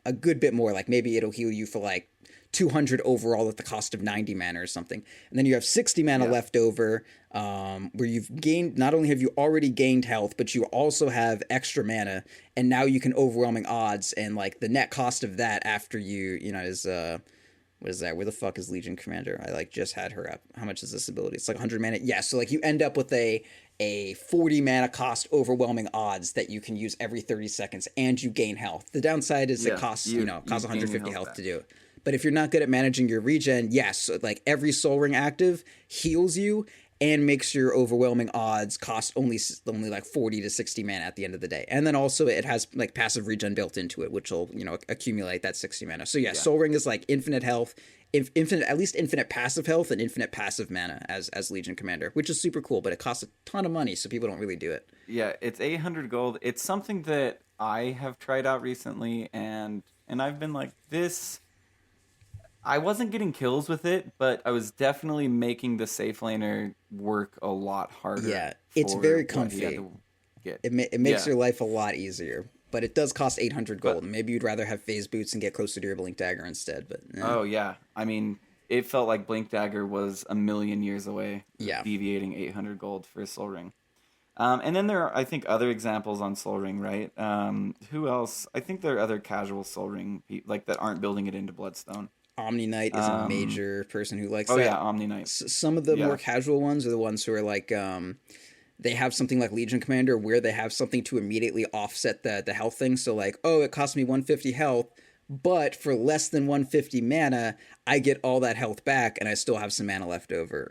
a good bit more. Like maybe it'll heal you for like 200 overall at the cost of 90 mana or something. And then you have 60 mana Yeah, left over, where you've gained, not only have you already gained health, but you also have extra mana. And now you can overwhelming odds. And like the net cost of that after is, what is that? Where the fuck is Legion Commander? I like just had her up. How much is this ability? It's like 100 mana. Yeah, so like you end up with a 40 mana cost overwhelming odds that you can use every 30 seconds, and you gain health. The downside is it yeah. costs, You costs gain your 150 health health back. to do it. But if you're not good at managing your regen, yes, like every Soul Ring active heals you and makes your overwhelming odds cost only like 40 to 60 mana at the end of the day. And then also it has like passive regen built into it, which will, accumulate that 60 mana. So yeah, Yeah, Soul Ring is like infinite health, infinite, at least infinite passive health and infinite passive mana as Legion Commander, which is super cool, but it costs a ton of money, so people don't really do it. yeah. It's 800 gold. It's something that I have tried out recently, and I've been like this. I wasn't getting kills with it, but I was definitely making the safe laner work a lot harder Yeah, it's very for what he had comfy. to get. It makes Yeah, your life a lot easier, but it does cost 800 but gold. Maybe you'd rather have phase boots and get closer to your blink dagger instead, but oh yeah, I mean, it felt like Blink Dagger was a million years away, yeah. deviating 800 gold for a Soul Ring. And then there are, I think, other examples on Soul Ring, right? Who else? I think there are other casual Soul Ring, like that aren't building it into Bloodstone. Omni Knight is a Um, major person who likes oh yeah, that. Omni Knight. Some of the more Yeah, casual ones are the ones who are like they have something like Legion Commander where they have something to immediately offset the health thing. So like, oh, it costs me 150 health, but for less than 150 mana, I get all that health back and I still have some mana left over.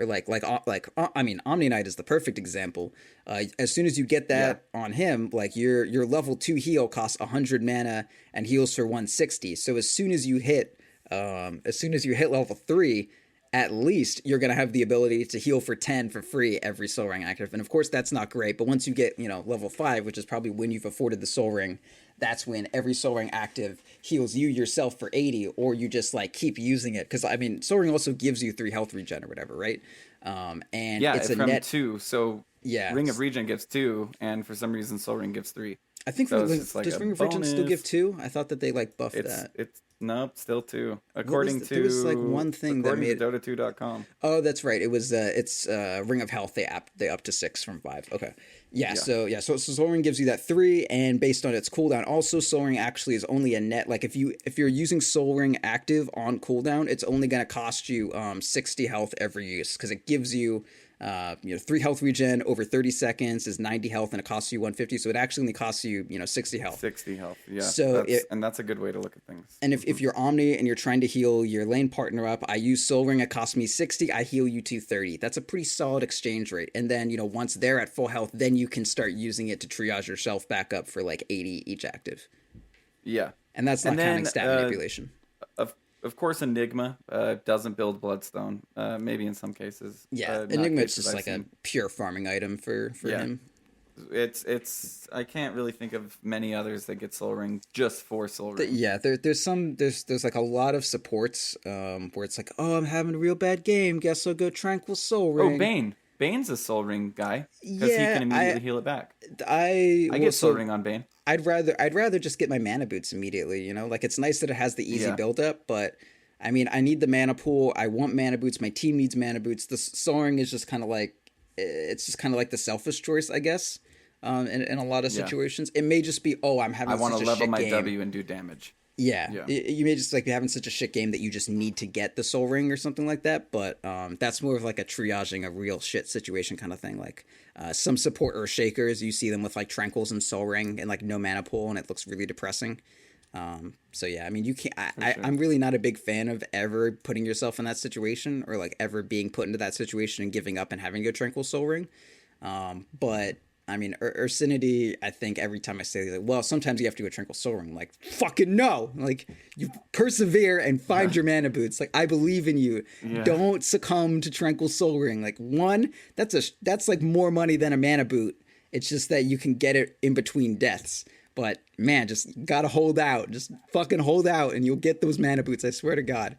Or I mean, Omni Knight is the perfect example. As soon as you get yeah, that on him, like your level 2 heal costs 100 mana and heals for 160. So as soon as you hit level 3, at least you're going to have the ability to heal for 10 for free every soul ring active. And of course that's not great, but once you get level 5, which is probably when you've afforded the soul ring, that's when every soul ring active heals you yourself for 80, or you just like keep using it, because I mean soul ring also gives you 3 health regen or whatever, right? And yeah. it's a From net. two, so Yeah, Ring of Regen gives two, and for some reason Soul Ring gives three. I think So it's just like does a ring of regen still give bonus. 2? I thought that they like buffed that. It's nope, still two, There was like one thing that according to made. Dota2.com. Oh, that's right. It was it's Ring of Health. They up to 6 from 5. Okay. Yeah. Yeah, So Soul Ring gives you that 3, and based on its cooldown, also Soul Ring actually is only a net. Like if you're using Soul Ring active on cooldown, it's only gonna cost you 60 health every use, because it gives you You know, 3 health regen over 30 seconds is 90 health, and it costs you 150. So it actually only costs you, you know, 60 health. 60 health. Yeah, So that's a good way to look at things. and if you're Omni and you're trying to heal your lane partner up, I use Soul Ring. It costs me 60. I heal you 230. That's a pretty solid exchange rate. And then, you know, once they're at full health, then you can start using it to triage yourself back up for like 80 each active. Yeah. And that's not counting stat manipulation. Of course, Enigma doesn't build Bloodstone. Maybe in some cases. Yeah, not Enigma is cases just I've like a seen. pure farming item for him. It's I can't really think of many others that get Soul Ring just for Soul Ring. Yeah, there's like a lot of supports where it's like, oh, I'm having a real bad game. Guess I'll go Tranquil Soul Ring. Oh, Bane. Bane's a Soul Ring guy because he Yeah, can immediately heal it back. I I get Soul Ring on Bane. I'd rather just get my mana boots immediately, you know? Like it's nice that it has the easy Yeah. build up, but I mean, I need the mana pool. I want mana boots. My team needs mana boots. The soaring is just kind of like it's just kind of like the selfish choice, I guess. In a lot of Yeah. situations, it may just be, oh, I'm having I want such to a level shit my game. W and do damage. Yeah, Yeah. You may just like be having such a shit game that you just need to get the soul ring or something like that. But that's more of like a triaging a real shit situation kind of thing. Like some support Earth Shakers, you see them with like tranquils and soul ring and like no mana pool, and it looks really depressing. So yeah, I mean, you can't. Sure. I'm really not a big fan of ever putting yourself in that situation or like ever being put into that situation and giving up and having a tranquil soul ring. But I mean, Ursinity, I think every time I say, like, well, sometimes you have to go Tranquil Soul Ring. Like, fucking no! Like, you persevere and find your mana boots. Like, I believe in you. Yeah. Don't succumb to Tranquil Soul Ring. Like, one, that's like more money than a mana boot. It's just that you can get it in between deaths. But man, just gotta hold out. Just fucking hold out, and you'll get those mana boots. I swear to God.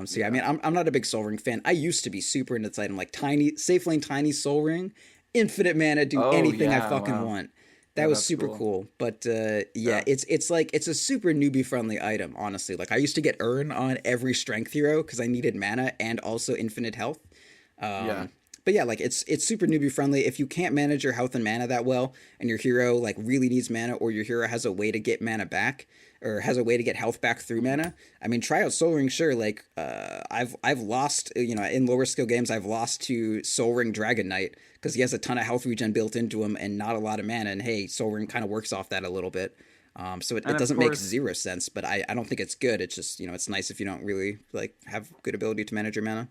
So yeah, I mean, I'm not a big Soul Ring fan. I used to be super into this item, like tiny safe lane, tiny Soul Ring, infinite mana, do Oh, anything I yeah, fucking wow. want. That Yeah, was that's super cool. cool. But yeah, Yeah. it's like it's a super newbie friendly item. Honestly, like I used to get Urn on every strength hero because I needed mana and also infinite health. Yeah. But yeah, like it's super newbie friendly. If you can't manage your health and mana that well, and your hero like really needs mana, or your hero has a way to get mana back, or has a way to get health back through mana, I mean, try out Soul Ring. Sure, like I've lost, you know, in lower skill games, I've lost to Soul Ring Dragon Knight because he has a ton of health regen built into him and not a lot of mana. And hey, Soul Ring kind of works off that a little bit. So it And of doesn't make course- zero sense, but I don't think it's good. It's just, you know, it's nice if you don't really like have good ability to manage your mana.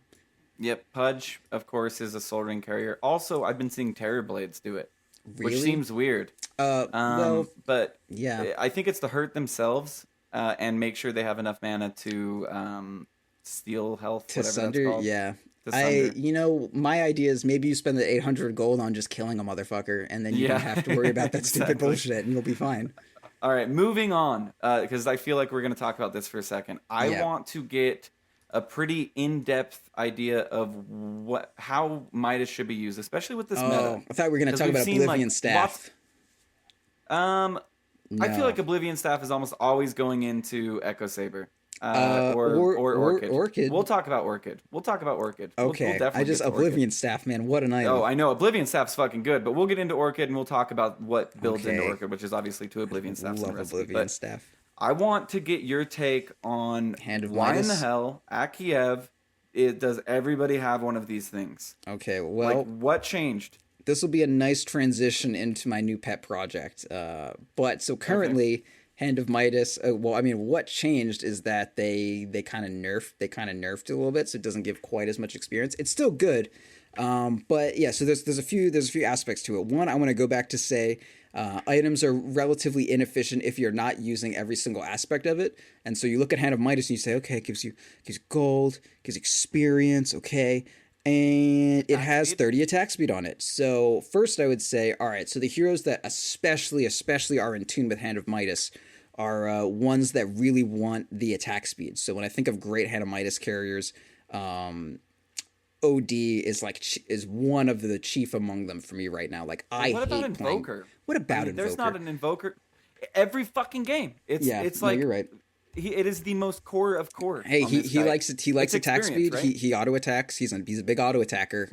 Yep. Pudge, of course, is a Soul Ring carrier. Also, I've been seeing Terror Blades do it, which Really? seems weird. Well, But yeah. I think it's to hurt themselves and make sure they have enough mana to steal health, To whatever Sunder, that's called. yeah. To Sunder. You know, my idea is maybe you spend the 800 gold on just killing a motherfucker, and then you Yeah, don't have to worry about that stupid exactly. bullshit, and you'll be fine. All right, moving on, because I feel like we're going to talk about this for a second. I Yeah. want to get a pretty in-depth idea of how Midas should be used, especially with this Oh, meta. I thought we were going to 'Cause talk we've about seen, Oblivion like, Staff. I feel No. like Oblivion Staff is almost always going into Echo Saber. Or Or Orchid. Orchid. We'll talk about Orchid. We'll Okay, definitely I just get to Orchid. Oblivion Staff, man, what an item. Oh, I know. Oblivion Staff's fucking good, but we'll get into Orchid and we'll talk about what builds into Okay. Orchid, which is obviously two Oblivion Staffs in Love the recipe. Oblivion But Staff. I want to get your take on Hand of why in the Midas? hell at Kiev does everybody have one of these things? Okay, well, Like, what changed? this will be a nice transition into my new pet project. But so currently, Hand of Midas. Well, I mean, what changed is that they kind of nerfed it a little bit, so it doesn't give quite as much experience. It's still good, but yeah. So there's a few aspects to it. One, I want to go back to say. Items are relatively inefficient if you're not using every single aspect of it. And so you look at Hand of Midas and you say, okay, it gives you gold, gives you experience, okay, and it has 30 attack speed on it. So first I would say, all right, so the heroes that especially are in tune with Hand of Midas are ones that really want the attack speed. So when I think of great Hand of Midas carriers, OD is one of the chief among them for me right now. Like I What about hate playing. Invoker? What about Invoker? There's not an Invoker. Every fucking game. It's no, like you're right. it is the most core of core. Hey, on he this guy. likes it. He likes It's attack experience, speed. right? He auto attacks. He's a big auto attacker.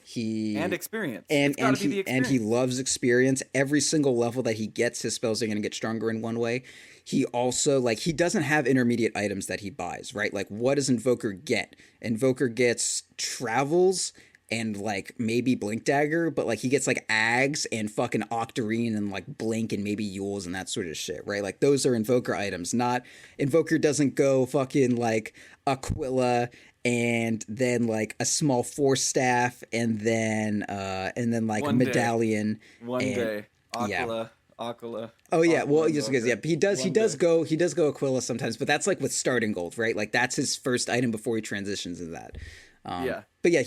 He And experience. and It's gotta be the and he experience. loves experience. Every single level that he gets, his spells are going to get stronger in one way. He also he doesn't have intermediate items that he buys, right? Like what does Invoker get? Invoker gets travels and like maybe Blink Dagger, but like he gets like Ags and fucking Octarine and like Blink and maybe Yules and that sort of shit, right? Like those are Invoker items. Not Invoker doesn't go fucking like Aquila and then like a small Force Staff and then like a One day, Medallion one and day, yeah. Aquila, Oh yeah, well Aquila just because yeah, Invoker. he One does day. go Aquila sometimes, but that's like with starting gold, right? Like that's his first item before he transitions into that. Yeah. But yeah,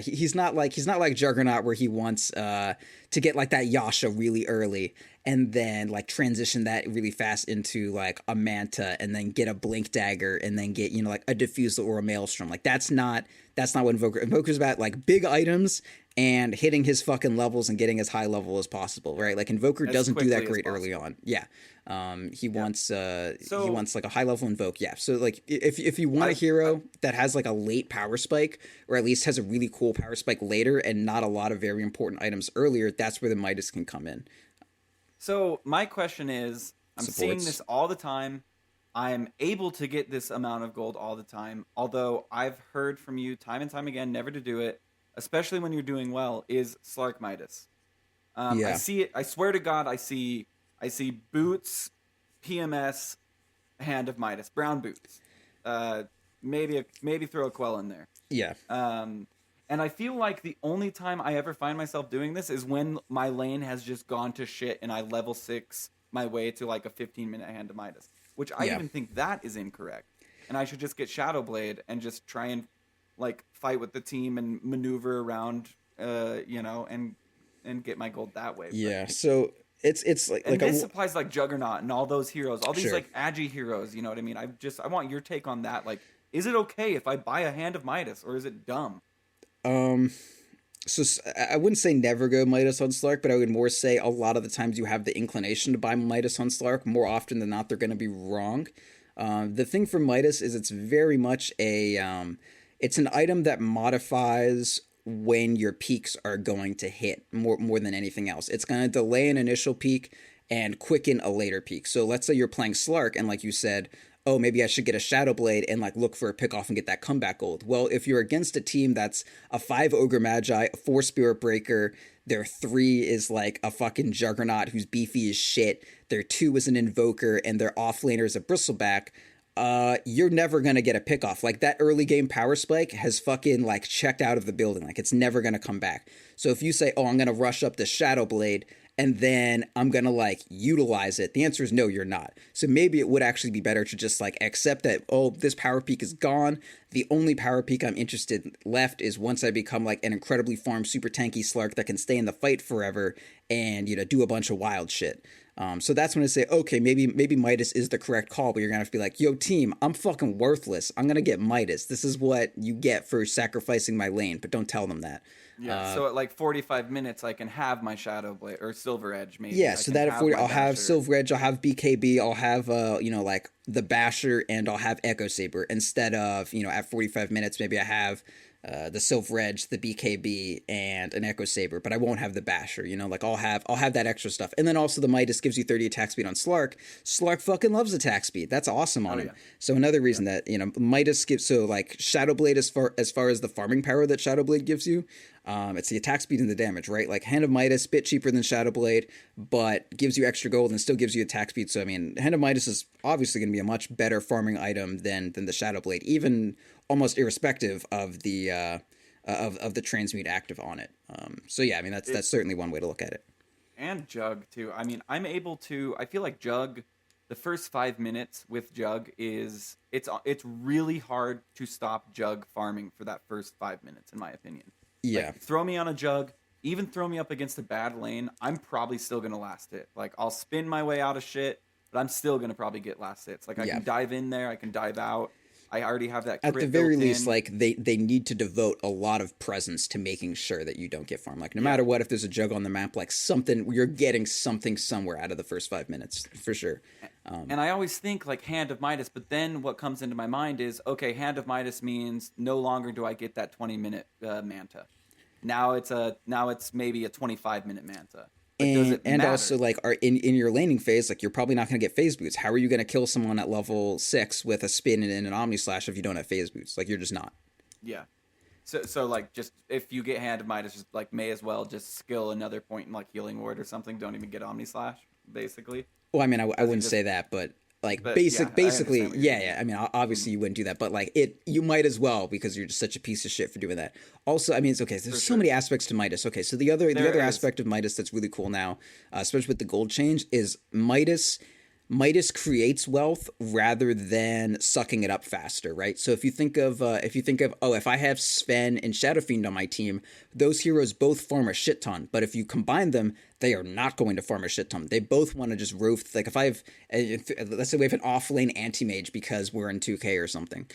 he's not like Juggernaut where he wants to get like that Yasha really early and then like transition that really fast into like a Manta and then get a Blink Dagger and then get like a Diffusal or a Maelstrom. Like that's not what Invoker's about. Like big items and hitting his fucking levels and getting as high level as possible, right? Like Invoker As doesn't do that quickly as great early possible. on. Yeah. Yeah. He So wants like a high level invoke. Yeah. So like if you want a I hero that has like a late power spike or at least has a really cool power spike later and not a lot of very important items earlier, that's where the Midas can come in. so my question is, I'm seeing Supports. this all the time. I'm able to get this amount of gold all the time. Although I've heard from you time and time again never to do it, especially when you're doing well, is Slark Midas. I Yeah. see it. I swear to God, I see boots, PMS, Hand of Midas, brown boots. Maybe throw a Quell in there. Yeah. Um, and I feel like the only time I ever find myself doing this is when my lane has just gone to shit and I level six my way to like a 15-minute Hand of Midas, which I Yeah. even think that is incorrect. And I should just get Shadow Blade and just try and like fight with the team and maneuver around, and get my gold that way. But Yeah. So it's and this applies to, like Juggernaut and all those heroes, all these sure. like agi heroes. You know what I mean? I want your take on that. Like, is it okay if I buy a Hand of Midas, or is it dumb? Um so I wouldn't say never go Midas on Slark, but I would more say a lot of the times you have the inclination to buy Midas on Slark. More often than not, they're going to be wrong. The thing for Midas is it's very much it's an item that modifies when your peaks are going to hit more than anything else. It's going to delay an initial peak and quicken a later peak. So let's say you're playing Slark and like you said, oh, maybe I should get a Shadow Blade and like look for a pick off and get that comeback gold. Well, if you're against a team that's a 5 Ogre Magi, a 4 Spirit Breaker, their 3 is like a fucking Juggernaut who's beefy as shit, their 2 is an Invoker, and their offlaner is a Bristleback, you're never gonna get a pick off. Like that early game power spike has fucking like checked out of the building. Like it's never gonna come back. So if you say, oh, I'm gonna rush up the Shadow Blade and then I'm gonna like utilize it, the answer is no, you're not. So maybe it would actually be better to just like accept that, oh, this power peak is gone. The only power peak I'm interested left is once I become like an incredibly farmed super tanky Slark that can stay in the fight forever and do a bunch of wild shit. So that's when I say, okay, maybe Midas is the correct call, but you're gonna have to be like, yo, team, I'm fucking worthless. I'm gonna get Midas. This is what you get for sacrificing my lane, but don't tell them that. Yeah. So at like 45 minutes, I can have my Shadow Blade or Silver Edge. Maybe Yeah, I so can that at have 40, my I'll have Basher. Silver Edge, I'll have BKB, I'll have like the Basher, and I'll have Echo Saber instead of at 45 minutes maybe I have the Silver Edge, the BKB, and an Echo Saber, but I won't have the Basher. Like I'll have that extra stuff, and then also the Midas gives you 30 attack speed on Slark. Slark fucking loves attack speed. That's awesome on Oh him. yeah. So another Yeah. reason that Midas gives, so like Shadow Blade as far as the farming power that Shadow Blade gives you. It's the attack speed and the damage, right? Like Hand of Midas, bit cheaper than Shadow Blade, but gives you extra gold and still gives you attack speed. So I mean, Hand of Midas is obviously going to be a much better farming item than the Shadow Blade, even almost irrespective of the transmute active on it. So yeah, I mean It that's certainly one way to look at it. and Jug too. I mean, I'm able to. I feel like Jug. The first 5 minutes with Jug is it's really hard to stop Jug farming for that first 5 minutes, in my opinion. Yeah, Like throw me on a Jug, even throw me up against a bad lane, I'm probably still gonna last hit. Like I'll spin my way out of shit, but I'm still gonna probably get last hits. Like I yeah. can dive in there, I can dive out. I already have that At the crit very built least, in. like they need to devote a lot of presence to making sure that you don't get farmed. Like no Yeah. matter what, if there's a Jug on the map, like something you're getting something somewhere out of the first 5 minutes for sure. And I always think like Hand of Midas, but then what comes into my mind is, okay, Hand of Midas means no longer do I get that 20-minute Manta. Now it's maybe a 25-minute Manta. But does and it and also matter? like are in your laning phase, like you're probably not going to get phase boots. How are you going to kill someone at level 6 with a spin and an omni slash if you don't have phase boots? Like you're just not. Yeah. So like just if you get hand of Midas, just like may as well just skill another point in like healing ward or something. Don't even get Omni Slash, basically. Well, I mean, I Does he wouldn't just? say that, but like But yeah, I basically, understand what you're yeah, saying. yeah. I mean, Mhm. obviously you wouldn't do that, but like you might as well because you're just such a piece of shit for doing that. Also, I mean, it's okay. There's For so sure, many aspects to Midas. Okay, so the there other is. aspect of Midas that's really cool now, especially with the gold change, is Midas creates wealth rather than sucking it up faster, right? So if you think of if I have Sven and Shadow Fiend on my team, those heroes both farm a shit ton. But if you combine them, they are not going to farm a shit ton. They both want to just roof. Like let's say we have an off lane anti mage because we're in 2K or something.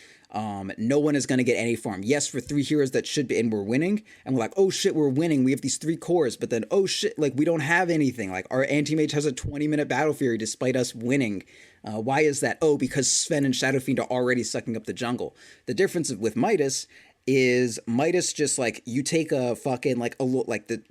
No one is going to get any farm. Yes, for three heroes that should be, and we're winning, and we're like, oh shit, we're winning. We have these three cores, but then oh shit, like we don't have anything. Like our anti mage has a 20-minute battle fury despite us winning. Why is that? Oh, because Sven and Shadow Fiend are already sucking up the jungle. The difference with Midas is Midas just like you take a fucking like a little like the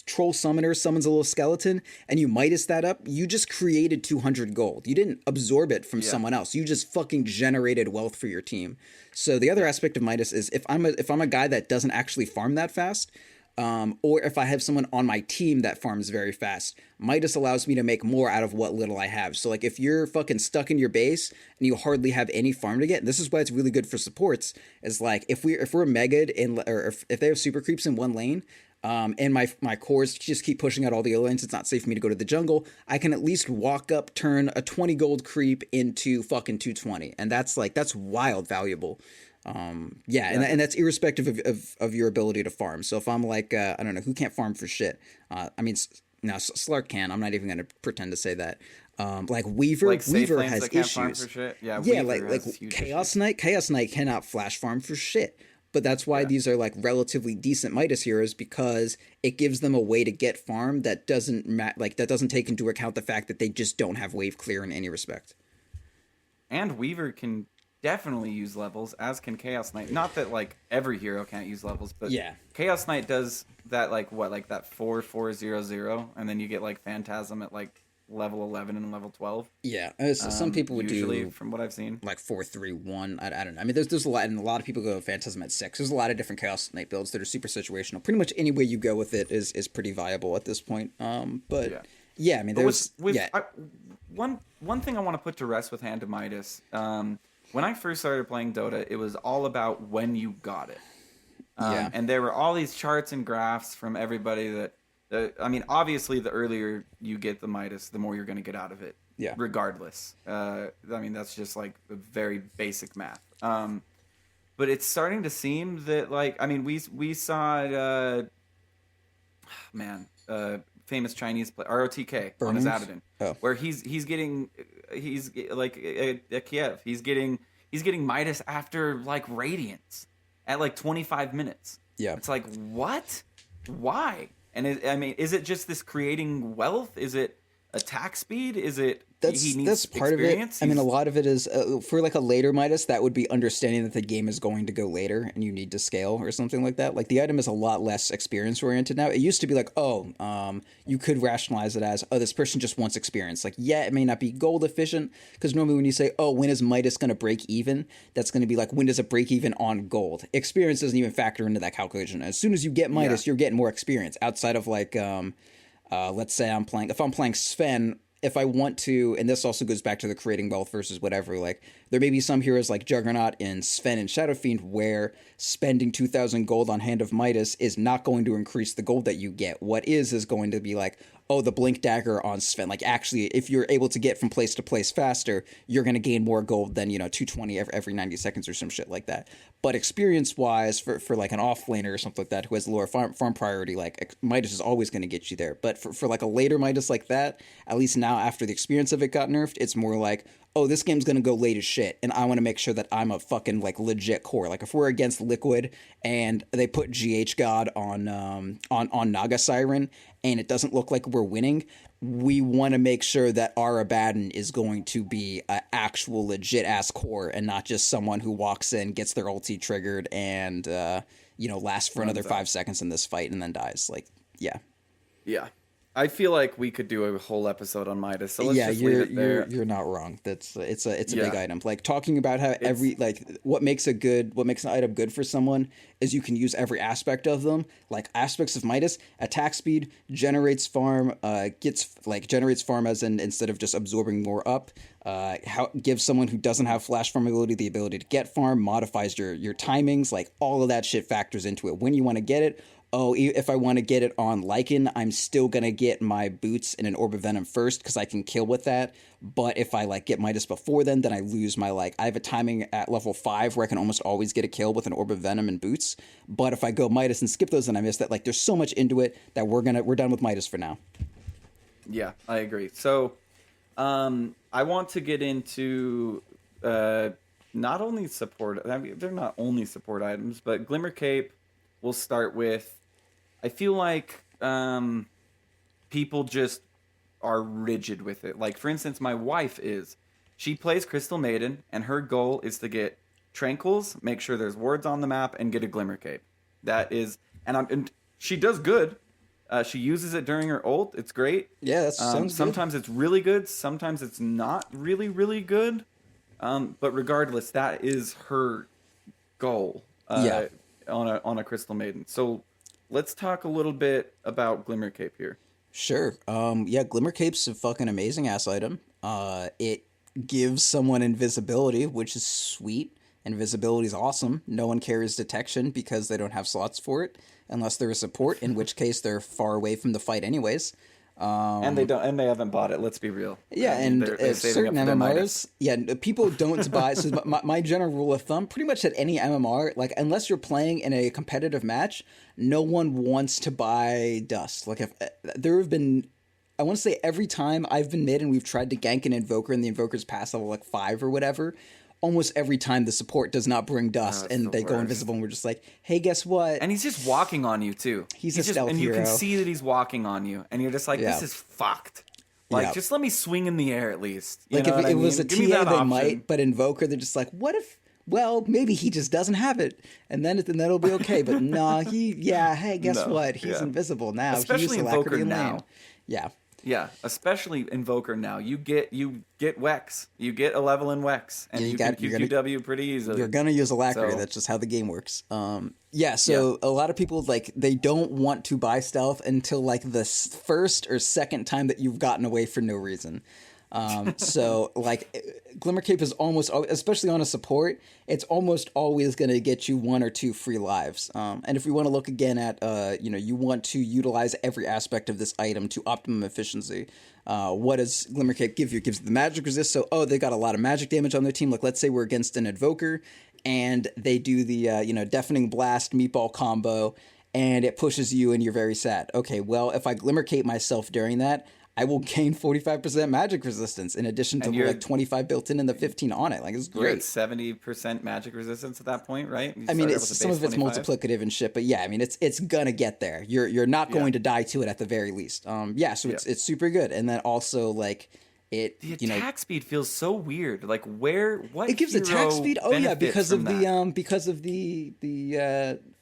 troll summoner summons a little skeleton and you Midas that up. You just created 200 gold. You didn't absorb it from Yeah, someone else. You just fucking generated wealth for your team. So the other yeah, aspect of Midas is if I'm a guy that doesn't actually farm that fast, or if I have someone on my team that farms very fast, Midas allows me to make more out of what little I have. So like if you're fucking stuck in your base and you hardly have any farm to get, and this is why it's really good for supports, is like if we're mega'd in or if they have super creeps in one lane, and my cores just keep pushing out all the other lanes. It's not safe for me to go to the jungle. I can at least walk up, turn a 20 gold creep into fucking 220, and that's wild valuable. Yeah, yeah. and It's that's irrespective of your ability to farm. So if I'm like, I don't know, who can't farm for shit? I mean, no, Slark can. I'm not even going to pretend to say that. Like like safe Weaver lanes has that can't farm for issues. shit. Yeah, Yeah, Weaver like has huge Chaos issues. Knight. Chaos Knight cannot flash farm for shit. But that's why Yeah, these are like relatively decent Midas heroes because it gives them a way to get farm that that doesn't take into account the fact that they just don't have wave clear in any respect. and Weaver can definitely use levels, as can Chaos Knight. Not that like every hero can't use levels, but Yeah, Chaos Knight does that like what like that 4-4-0-0, and then you get like Phantasm at like level 11 and level 12. yeah. Some people would Usually, do from what I've seen. like 4-3-1. I don't know. I mean, there's a lot, and a lot of people go Phantasm at 6. There's a lot of different Chaos Knight builds that are super situational. Pretty much any way you go with it is pretty viable at this point. But Yeah. yeah, I mean, But there's with yeah, one thing I want to put to rest with Hand of Midas. When I first started playing Dota, it was all about when you got it. yeah, And there were all these charts and graphs from everybody I mean, obviously, the earlier you get the Midas, the more you're going to get out of it, yeah. regardless. I mean, that's just like a very basic math. But it's starting to seem that, like, I mean, we saw, man, famous Chinese player, ROTK on his Burnings. Adadin, Oh, where he's getting, he's like, at Kiev, he's getting Midas after, like, Radiance at, like, 25 minutes. yeah. It's like, what? Why? And I mean, is it just this creating wealth? Is it attack speed? Is it he That's needs part of it. experience? I mean, a He's lot of it is for like a later Midas. That would be understanding that the game is going to go later and you need to scale or something like that. Like the item is a lot less experience oriented now. It used to be like, oh, you could rationalize it as, oh, this person just wants experience. Like, yeah, it may not be gold efficient because normally when you say, oh, when is Midas going to break even? That's going to be like, when does it break even on gold? Experience doesn't even factor into that calculation. As soon as you get yeah, Midas, you're getting more experience outside of like, let's say if I'm playing Sven, if I want to, and this also goes back to the creating wealth versus whatever, like there may be some heroes like Juggernaut and Sven and Shadow Fiend where spending 2,000 gold on Hand of Midas is not going to increase the gold that you get. What is going to be like, oh, the Blink Dagger on Sven. Like actually, if you're able to get from place to place faster, you're going to gain more gold than, 220 every 90 seconds or some shit like that. But experience wise, for like an off laner or something like that who has lower farm priority, like Midas is always going to get you there. But for like a later Midas like that, at least now after the experience of it got nerfed, it's more like, oh, this game's gonna go late as shit, and I want to make sure that I'm a fucking like legit core. Like if we're against Liquid and they put GH God on Naga Siren, and it doesn't look like we're winning, we want to make sure that our Abaddon is going to be an actual legit ass core, and not just someone who walks in, gets their ulti triggered, and lasts for another runs out. 5 seconds in this fight and then dies. Like, yeah, Yeah. I feel like we could do a whole episode on Midas, so let's Yeah, just leave you're it there. not wrong. That's it's a big Yeah, item. Like talking about how it's what makes what makes an item good for someone is you can use every aspect of them. Like aspects of Midas, attack speed, generates farm, generates farm as in instead of just absorbing more up. How gives someone who doesn't have flash farm ability the ability to get farm, modifies your timings, like all of that shit factors into it when you want to get it. Oh, if I want to get it on Lycan, I'm still gonna get my boots and an orb of venom first because I can kill with that. But if I like get Midas before then I lose my like. I have a timing at level 5 where I can almost always get a kill with an orb of venom and boots. But if I go Midas and skip those, then I miss that. Like, there's so much into it that we're done with Midas for now. yeah, I agree. So, I want to get into not only support. I mean, they're not only support items, but Glimmer Cape. We'll start with. I feel like people just are rigid with it. Like, for instance, my wife is. She plays Crystal Maiden, and her goal is to get Tranquils, make sure there's wards on the map, and get a Glimmer Cape. That is, and she does good. She uses it during her ult. It's great. Yeah, that sounds good. Sometimes it's really good. Sometimes it's not really, really good. But regardless, that is her goal. Yeah. On a Crystal Maiden. So let's talk a little bit about Glimmer Cape here. Sure. Yeah, Glimmer Cape's a fucking amazing ass item. It gives someone invisibility, which is sweet. Invisibility is awesome. No one carries detection because they don't have slots for it, unless they're a support, in which case they're far away from the fight anyways. And they don't, and they haven't bought it. Let's be real. Yeah, and they're saving certain up for their Midas. MMRs, yeah, people don't buy. So my general rule of thumb, pretty much at any MMR, like unless you're playing in a competitive match, no one wants to buy Dust. Like if there have been, I want to say every time I've been mid and we've tried to gank an Invoker and the Invoker's past level like 5 or whatever, almost every time the support does not bring Dust and they go invisible and we're just like, hey, guess what? And he's just walking on you too. He's a stealth and hero. You can see that he's walking on you, and you're just like, this is fucked. Like, just let me swing in the air at least. You like know if what it I was mean? a Give me TA, that they option. might, but Invoker, they're just like, what if? Well, maybe he just doesn't have it, and then that'll be okay. But nah, hey, guess what? He's invisible now. Especially Invoker now. Lane. Yeah. Yeah, especially Invoker now. You get Wex. You get a level in Wex. And you can QQW pretty easily. You're going to use Alacrity. So, that's just how the game works. So a lot of people, like, they don't want to buy stealth until, like, the first or second time that you've gotten away for no reason. So, like, Glimmer Cape is almost, especially on a support, it's almost always going to get you 1 or 2 free lives. And if we want to look again at, you want to utilize every aspect of this item to optimum efficiency. What does Glimmer Cape give you? It gives you the magic resist. So, they got a lot of magic damage on their team. Like, let's say we're against an Invoker and they do the, Deafening Blast meatball combo and it pushes you and you're very sad. Okay, well, if I Glimmer Cape myself during that, I will gain 45% magic resistance in addition to like 25 built in and the 15 on it. Like, it's great. You're at 70% magic resistance at that point, right? I mean, some of it's 25? Multiplicative and shit, but yeah, I mean, it's gonna get there. You're not going to die to it at the very least. So it's super good. And then also like the attack speed feels so weird. Like what it gives attack speed? Oh yeah, because of the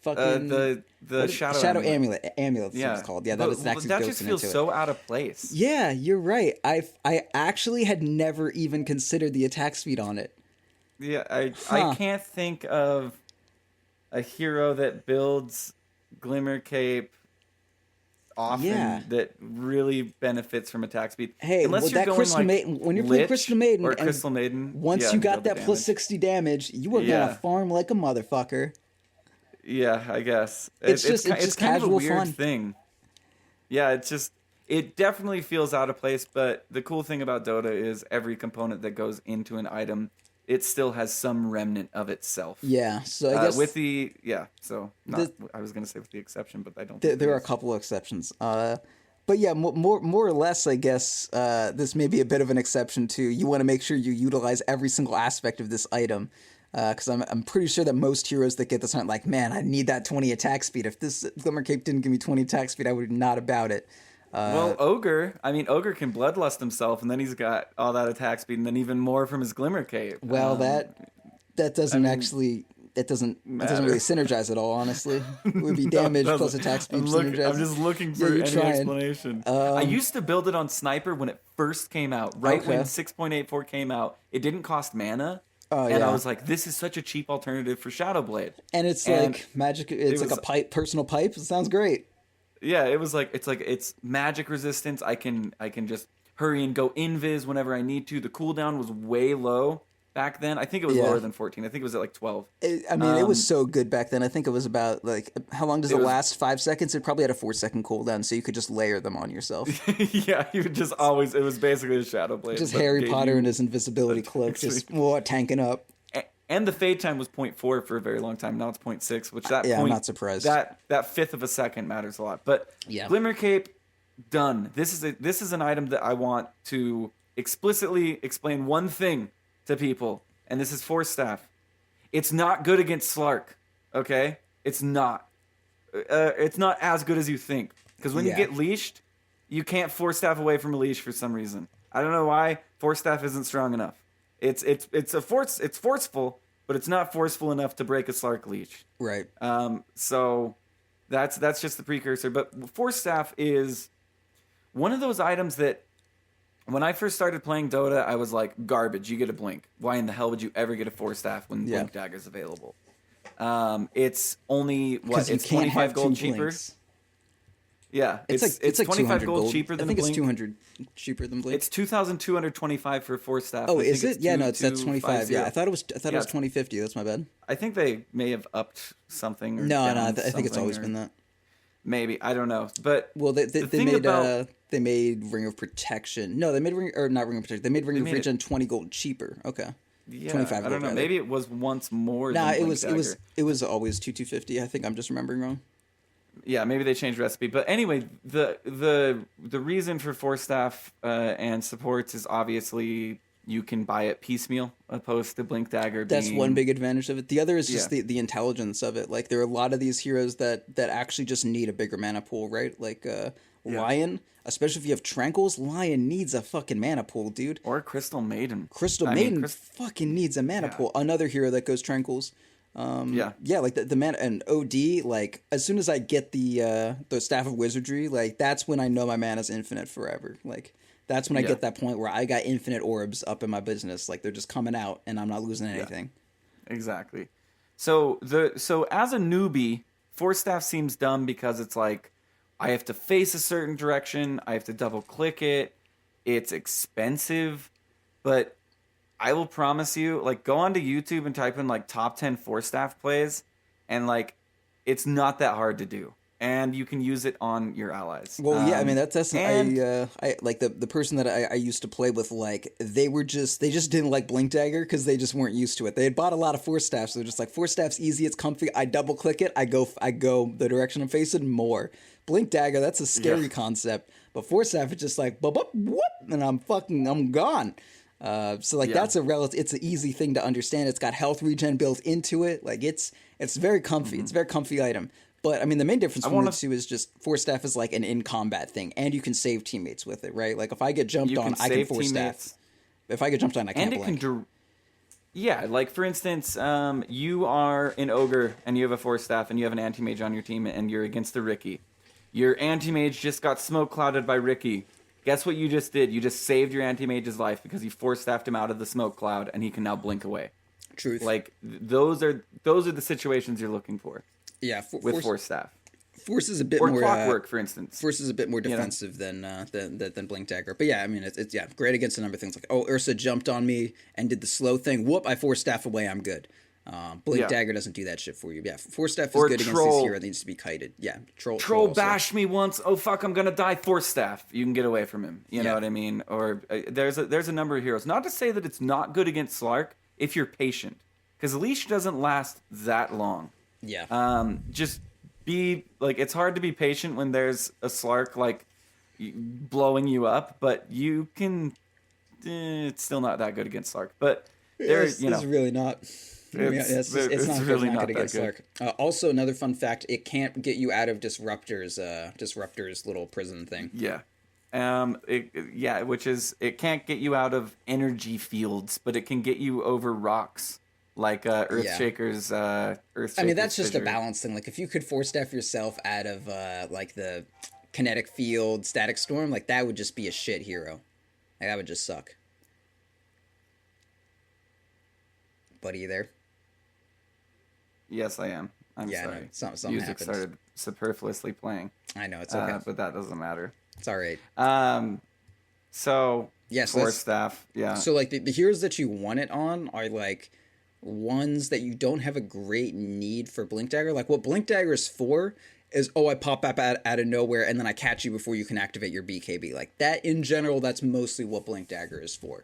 fucking the shadow amulet. Amulet, it's called. Yeah, that just feels so out of place. Yeah, you're right. I actually had never even considered the attack speed on it. Yeah, I can't think of a hero that builds Glimmer Cape often that really benefits from attack speed. Hey, unless you're going Crystal Maiden, when you're playing Crystal Maiden or Crystal Maiden, once you got that plus 60 damage, you are gonna farm like a motherfucker. Yeah, I guess it's just kind of a weird fun thing. Yeah, it definitely feels out of place. But the cool thing about Dota is every component that goes into an item, it still has some remnant of itself. Yeah, so I guess I was going to say with the exception, but I don't. There are a couple of exceptions. But yeah, more or less, I guess this may be a bit of an exception too. You want to make sure you utilize every single aspect of this item. Because I'm pretty sure that most heroes that get this aren't like, man, I need that 20 attack speed. If this Glimmer Cape didn't give me 20 attack speed, I would not about it. Ogre can bloodlust himself, and then he's got all that attack speed, and then even more from his Glimmer Cape. Well, that doesn't actually it doesn't really synergize at all. Honestly, it would be No, it damage plus doesn't. attack speed I'm synergize. just looking Yeah, for you're any trying. explanation. I used to build it on Sniper when it first came out, right when Okay. 6.84 came out. It didn't cost mana, Oh and I yeah. was like, this is such a cheap alternative for Shadowblade. And it's And like magic. it It's like was a pipe, personal pipe. It sounds great. yeah, it was like it's magic resistance. I can just hurry and go invis whenever I need to. The cooldown was way low back then. I think it was Yeah. lower than 14. I think it was at like 12. I mean, it was Um, so good back then. I think it was about like how long does it it was last? 5 seconds. It probably had a 4 second cooldown, so you could just layer them on yourself. yeah, you would just always. It was basically a Shadowblade. Just but Harry gave Potter you and his invisibility cloak, just tanking up. and the fade time was point 0.4 for a very long time. Now it's point 0.6, which Yeah, I'm not surprised. that fifth of a second matters a lot. But Yeah. Glimmer Cape, done. This is an item that I want to explicitly explain one thing to people, and this is Force Staff. It's not good against Slark. Okay, it's not. It's not as good as you think. Because when you Yeah. get leashed, you can't Force Staff away from a leash for some reason. I don't know why. Force Staff isn't strong enough. It's forceful, but it's not forceful enough to break a Slark leash. Right. So that's just the precursor. But Force Staff is one of those items that when I first started playing Dota, I was like, garbage. You get a blink. Why in the hell would you ever get a Force Staff when Yeah. Blink Dagger's available? It's only Because you it's can't 25 have gold two cheaper. blinks. Yeah, It's like 25 200 gold cheaper I than a think it's blink. 200 cheaper than blink. It's 2,225 for a Force Staff. Oh, I is think it? Yeah, no, that's 25. Yeah, I 2250. thought it was Yeah. 2050. That's my bad. I think they may have upped something. Or No, down I think it's something, always or been that. maybe I don't know. But Well, they the thing made about they made Ring of Protection. No, they made not Ring of Protection. They made Ring of made it- Regen 20 gold cheaper. Okay. yeah, 25 I don't gold, know. rather. Maybe it was once more. Nah, than it Blink was Dagger. it was always 250. I think I'm just remembering wrong. Yeah, maybe they changed recipe. But anyway, the reason for Force Staff and supports is obviously you can buy it piecemeal opposed to Blink Dagger. That's being, one big advantage of it. The other is just Yeah. the intelligence of it. Like there are a lot of these heroes that actually just need a bigger mana pool, right? Like Lion, especially if you have Tranquils, Lion needs a fucking mana pool, dude. or Crystal Maiden. Crystal I mean, Maiden fucking needs a mana Yeah. pool. Another hero that goes Tranquils. Yeah. Like the mana and OD, like as soon as I get the Staff of Wizardry, like that's when I know my mana's infinite forever. Like that's when I Yeah. get that point where I got infinite orbs up in my business. Like they're just coming out and I'm not losing anything. Exactly. So as a newbie, Force Staff seems dumb because it's like I have to face a certain direction, I have to double click it, it's expensive, but I will promise you, like go onto YouTube and type in like top 10 Force Staff plays, and like it's not that hard to do. And you can use it on your allies. Well, yeah, I mean that's and I like the person that I used to play with. Like they just didn't like Blink Dagger because they just weren't used to it. They had bought a lot of Force Staffs, so they're just like Force Staff's easy, it's comfy. I double click it, I go the direction I'm facing more. Blink Dagger, that's a scary concept, but Force Staff is just like whoop, and I'm gone. So like that's it's an easy thing to understand. It's got health regen built into it. Like it's very comfy. It's a very comfy item. But I mean, the main difference between the two is just Force Staff is like an in combat thing, and you can save teammates with it, right? Like if I get jumped on, I can Force Staff. If I get jumped on, I can't blink. Yeah, like for instance, you are an ogre and you have a Force Staff and you have an anti-mage on your team and you're against the Ricky. Your anti-mage just got smoke clouded by Ricky. Guess what you just did? You just saved your anti-mage's life because you Force Staffed him out of the smoke cloud and he can now blink away. Truth. Like those are the situations you're looking for. Yeah, with Force Staff. Force is a bit or more Clockwork, for instance. Force is a bit more defensive than Blink Dagger. But yeah, I mean it's great against a number of things. Like Ursa jumped on me and did the slow thing. Whoop! I Force Staff away. I'm good. Blink Dagger doesn't do that shit for you. Yeah, Force Staff is good against this hero that needs to be kited. Yeah, Troll bashed me once. Oh fuck! I'm gonna die. Force Staff. You can get away from him. You know what I mean? Or there's a number of heroes. Not to say that it's not good against Slark if you're patient, because Leash doesn't last that long. Yeah. Just be like, it's hard to be patient when there's a Slark like blowing you up, but you can. It's still not that good against Slark, but it's really not. It's not really not good that against good. Slark. Also, another fun fact: it can't get you out of Disruptor's little prison thing. Yeah. Which is it can't get you out of energy fields, but it can get you over rocks. like Yeah. I mean, Earthshaker's that's just a fissure. balance thing. Like, if you could force staff yourself out of like the kinetic field, static storm, like that would just be a shit hero. Like that would just suck. Buddy, you there? Yes, I am. I'm Yeah, no, sorry. something Music happened. started superfluously playing, I know it's okay. but that doesn't matter. It's all right. Um, so Yeah, so force that's staff, yeah, so like the heroes that you want it on are like ones that you don't have a great need for blink dagger. Like what blink dagger is for is, oh, I pop up out of nowhere and then I catch you before you can activate your BKB. Like that in general, that's mostly what blink dagger is for.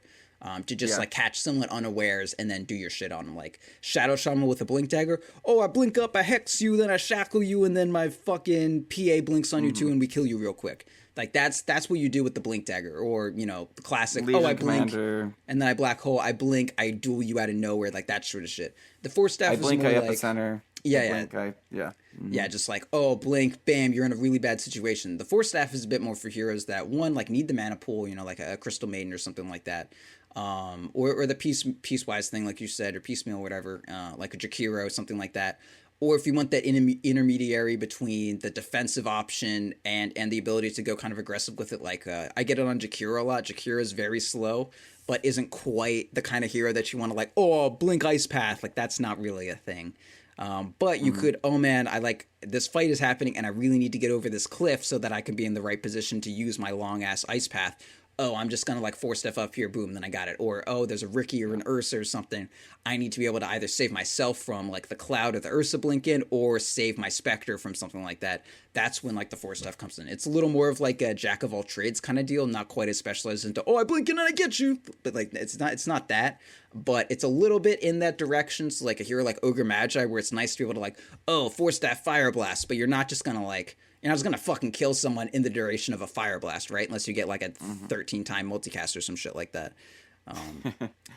To just yeah. like catch someone unawares and then do your shit on them. Like Shadow Shaman with a blink dagger. Oh, I blink up, I hex you, then I shackle you, and then my fucking PA blinks on you too, Mm-hmm. and we kill you real quick. Like that's what you do with the blink dagger, or the classic. Oh, I Legion blink, Commander. and then I black hole. I blink, I duel you out of nowhere. Like that sort of shit. The force I staff is blink, more I like epicenter. I yeah, yeah, blink, I yeah. yeah, just like, oh, blink, bam, you're in a really bad situation. The force staff is a bit more for heroes that one like need the mana pool, like a Crystal Maiden or something like that, or the piecewise thing like you said, or piecemeal, whatever, like a Jakiro, something like that. Or if you want that intermediary between the defensive option and the ability to go kind of aggressive with it, like I get it on Jakiro a lot. Jakiro is very slow, but isn't quite the kind of hero that you want to like. Oh, blink ice path, like that's not really a thing. But you Mm-hmm. could, oh man, I like this fight is happening and I really need to get over this cliff so that I can be in the right position to use my long ass ice path. Oh, I'm just gonna like force stuff up here, boom, then I got it. Or oh, there's a Ricky or an Ursa or something. I need to be able to either save myself from like the cloud or the Ursa blink in, or save my Spectre from something like that. That's when like the force stuff comes in. It's a little more of like a jack of all trades kind of deal, not quite as specialized into oh I blink in and I get you, but like it's not that, but it's a little bit in that direction. So like a hero like Ogre Magi, where it's nice to be able to like oh force staff fire blast, but you're not just gonna like you're not just gonna fucking kill someone in the duration of a fire blast, right? Unless you get like a Mm-hmm. 13-time multicast or some shit like that.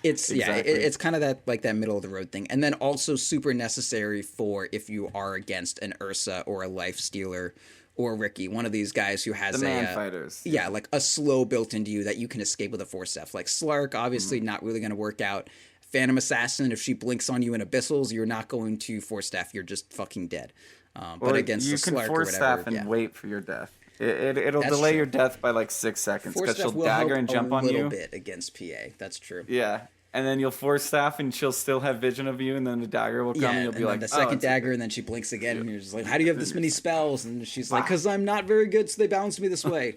It's yeah, Exactly. it's kind of that like that middle of the road thing, and then also super necessary for if you are against an Ursa or a Life Stealer or Ricky, one of these guys who has Demand fighters. yeah, like a slow built into you that you can escape with a force staff. Like Slark, obviously Mm-hmm. not really going to work out. Phantom Assassin, if she blinks on you in abyssals, you're not going to force staff. You're just fucking dead. But Or against you the can Slark or force whatever, staff and yeah, wait for your death. It'll that's delay true. your death by like 6 seconds Force because she'll staff will help dagger and a jump on little you. bit against PA. That's true. Yeah, and then you'll force staff and she'll still have vision of you, and then the dagger will come Yeah, and you'll and be then like, the oh, second it's dagger, and then she blinks again, and you're just like, "How do you have this many spells?" And she's like, ah. "Cause I'm not very good, so they balance me this way."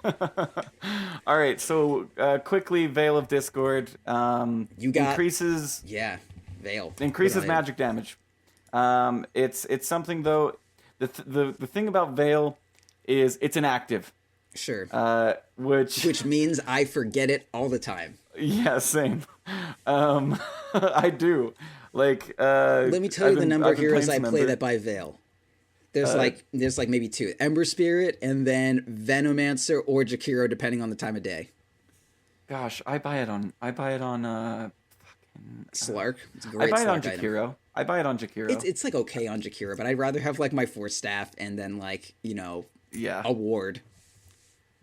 All right, so quickly, Veil of Discord You got increases yeah, Veil. increases Good on magic damage. It's something though. The thing about Veil is it's inactive, you. Sure. which Which means I forget it all the time. yeah, same. I do. Like Let me tell you the number I've of been heroes playing I some play Ember. that buy Veil. There's like maybe two: Ember Spirit and then Venomancer or Jakiro, depending on the time of day. Gosh, I buy it on Slark, it's a I great buy it on Slark item. Jakiro. I buy it on Jakiro. It's like okay on Jakiro, but I'd rather have like my force staff and then like Yeah. a ward.